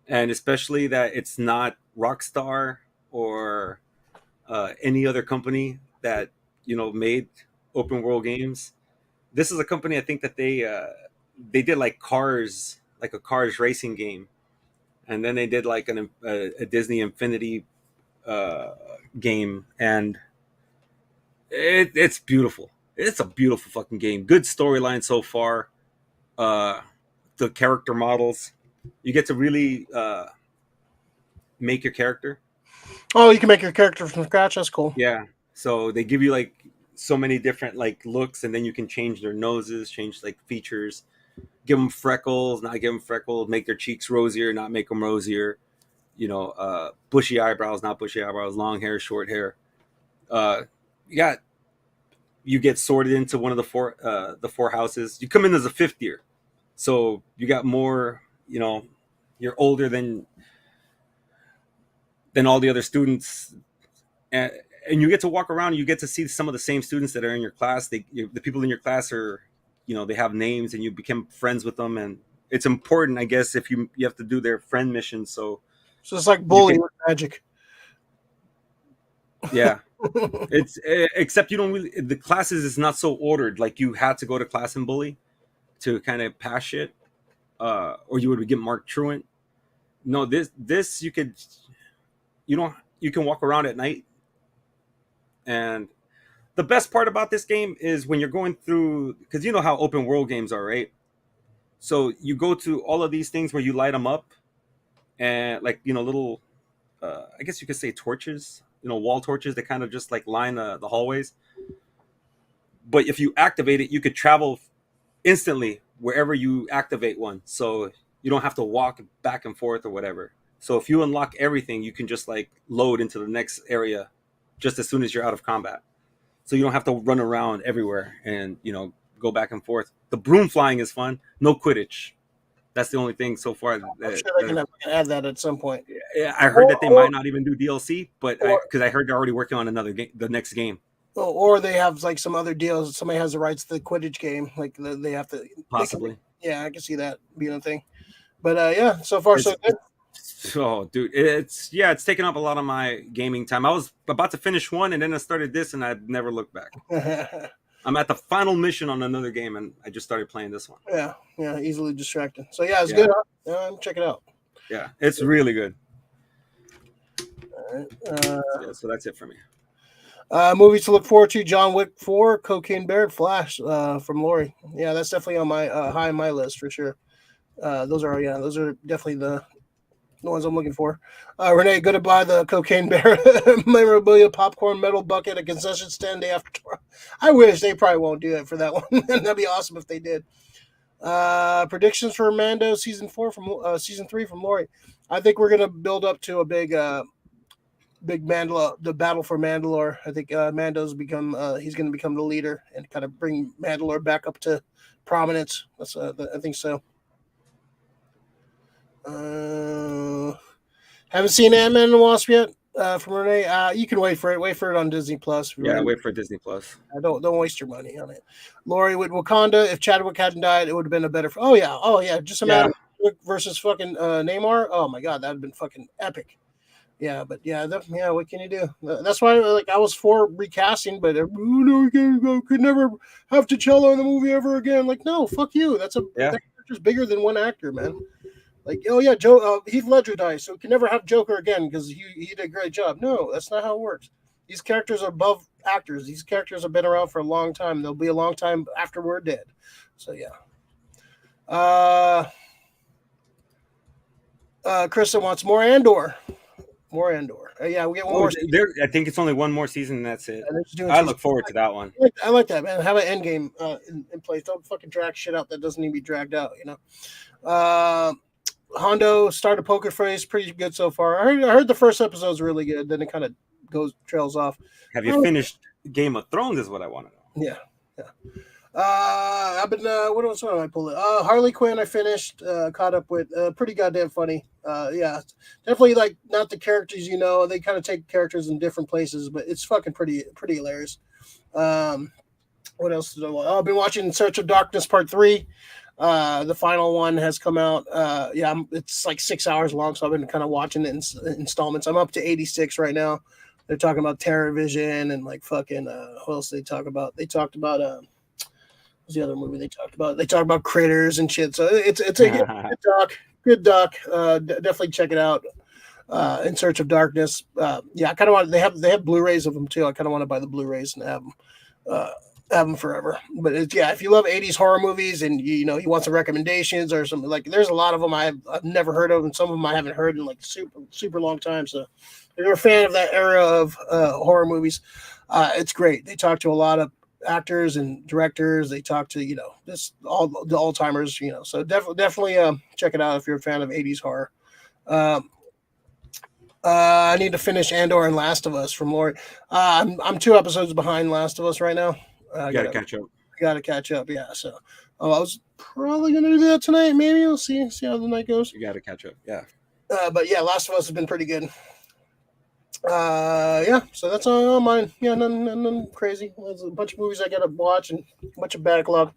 And especially that it's not Rockstar or any other company that made open world games. This is a company, I think, that they did like Cars, like a Cars racing game, and then they did like a Disney Infinity game, and it's beautiful. It's a beautiful fucking game. Good storyline so far. The character models. You get to really make your character. Oh, you can make your character from scratch. That's cool. Yeah. So they give you like so many different like looks, and then you can change their noses, change like features, give them freckles, not give them freckles, make their cheeks rosier, not make them rosier. Bushy eyebrows, not bushy eyebrows, long hair, short hair. You get sorted into one of the four houses. You come in as a fifth year, so you got more. You're older than all the other students, and you get to walk around. And you get to see some of the same students that are in your class. The people in your class are, they have names, and you become friends with them. And it's important, I guess, if you have to do their friend missions. So it's like bullying with magic. Yeah, it's except you don't really. The classes is not so ordered. Like you had to go to class and bully to kind of pass shit. Or you would get marked truant. No, this you can walk around at night, and the best part about this game is when you're going through, because you know how open world games are, right? So you go to all of these things where you light them up, and like little, I guess you could say torches, wall torches that kind of just like line the hallways. But if you activate it, you could travel instantly wherever you activate one, so you don't have to walk back and forth or whatever. So if you unlock everything, you can just like load into the next area just as soon as you're out of combat, so you don't have to run around everywhere and go back and forth. The broom flying is fun. No Quidditch. That's the only thing so far. I'm sure they can add that at some point. Yeah, I heard that they might not even do DLC, but because I heard they're already working on another game, the next game. Or they have like some other deals. Somebody has the rights to the Quidditch game. Like they have to possibly. I can see that being a thing. But so far so good. Oh, dude, it's taken up a lot of my gaming time. I was about to finish one, and then I started this, and I've never looked back. I'm at the final mission on another game, and I just started playing this one. Yeah, easily distracting. So it's good. Check it out. Yeah, it's really good. All right. So that's it for me. Movies to look forward to: John Wick 4, Cocaine Bear, Flash from Lori. Yeah, that's definitely on my high on my list for sure. Those are definitely The ones I'm looking for. Renee, go to buy the cocaine bear memorabilia popcorn metal bucket at concession stand day after tomorrow. I wish they probably won't do it for that one. That'd be awesome if they did. Predictions for Mando season 3 from Lori. I think we're gonna build up to a big Mandalore, the battle for Mandalore. I think Mando's become he's gonna become the leader and kind of bring Mandalore back up to prominence. That's I think so. Haven't seen Ant-Man and the Wasp yet. From Renee, you can wait for it. Wait for it on Disney Plus. Yeah, wait for Disney Plus. Don't waste your money on it. Lori, with Wakanda, if Chadwick hadn't died, it would have been a better. Oh yeah. Just imagine Chadwick versus fucking Namor. Oh my god, that'd been fucking epic. Yeah, but what can you do? That's why I was for recasting, but could never have T'Challa in the movie ever again. Like, no, fuck you. That character's bigger than one actor, man. Like, Heath Ledger dies, so we can never have Joker again because he did a great job. No, that's not how it works. These characters are above actors. These characters have been around for a long time. They'll be a long time after we're dead. So, yeah. Krista wants more Andor. More Andor. Yeah, we get one more season. I think it's only one more season and that's it. I look forward to that one. I like that, man. Have an end game in place. Don't fucking drag shit out that doesn't need to be dragged out, you know? Hondo started poker face, pretty good so far. I heard the first episode's really good. Then it kind of trails off. Have you finished Game of Thrones? Is what I want to know. Yeah. I've been. What else am I pulling? Harley Quinn. I finished. Caught up with. Pretty goddamn funny. Yeah, definitely like not the characters. They kind of take characters in different places, but it's fucking pretty hilarious. What else did I want? I've been watching In Search of Darkness Part 3. The final one has come out. It's like 6 hours long, so I've been kind of watching it in installments. I'm up to 86 right now. They're talking about Terror Vision and like fucking what else did they talk about? They talked about what's the other movie they talked about? They talked about Critters and shit. So it's a good doc. Definitely check it out. In Search of Darkness. I kind of want. They have Blu-rays of them too. I kind of want to buy the Blu-rays and have them forever. But if you love 80s horror movies and you want some recommendations or something, like there's a lot of them I've never heard of, and some of them I haven't heard in like super long time. So if you're a fan of that era of horror movies, it's great. They talk to a lot of actors and directors. They talk to just all the old-timers, so definitely check it out if you're a fan of 80s horror. I need to finish Andor and Last of Us from Lori. I'm 2 episodes behind Last of Us right now. Gotta catch up. Gotta catch up, yeah. So I was probably gonna do that tonight. Maybe we'll see how the night goes. You gotta catch up, yeah. But yeah, Last of Us has been pretty good. So that's all mine. Yeah, nothing crazy. There's a bunch of movies I gotta watch and a bunch of backlog.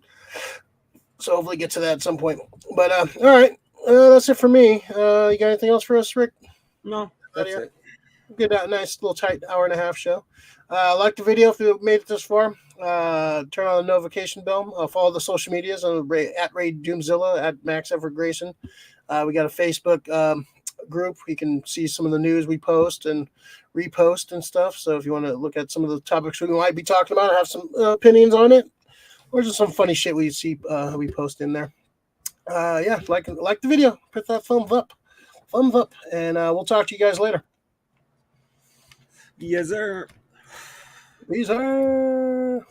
So hopefully get to that at some point. But all right, that's it for me. You got anything else for us, Rick? No, that's it. Good, nice little tight hour and a half show. Like the video if you made it this far. Turn on the notification bell. Follow the social medias at Ray Doomzilla, at Max Everett Grayson. We got a Facebook group. You can see some of the news we post and repost and stuff. So if you want to look at some of the topics we might be talking about, have some opinions on it, or just some funny shit we see we post in there. Like the video. Put that thumbs up, and we'll talk to you guys later. Yes, sir. Yes, sir.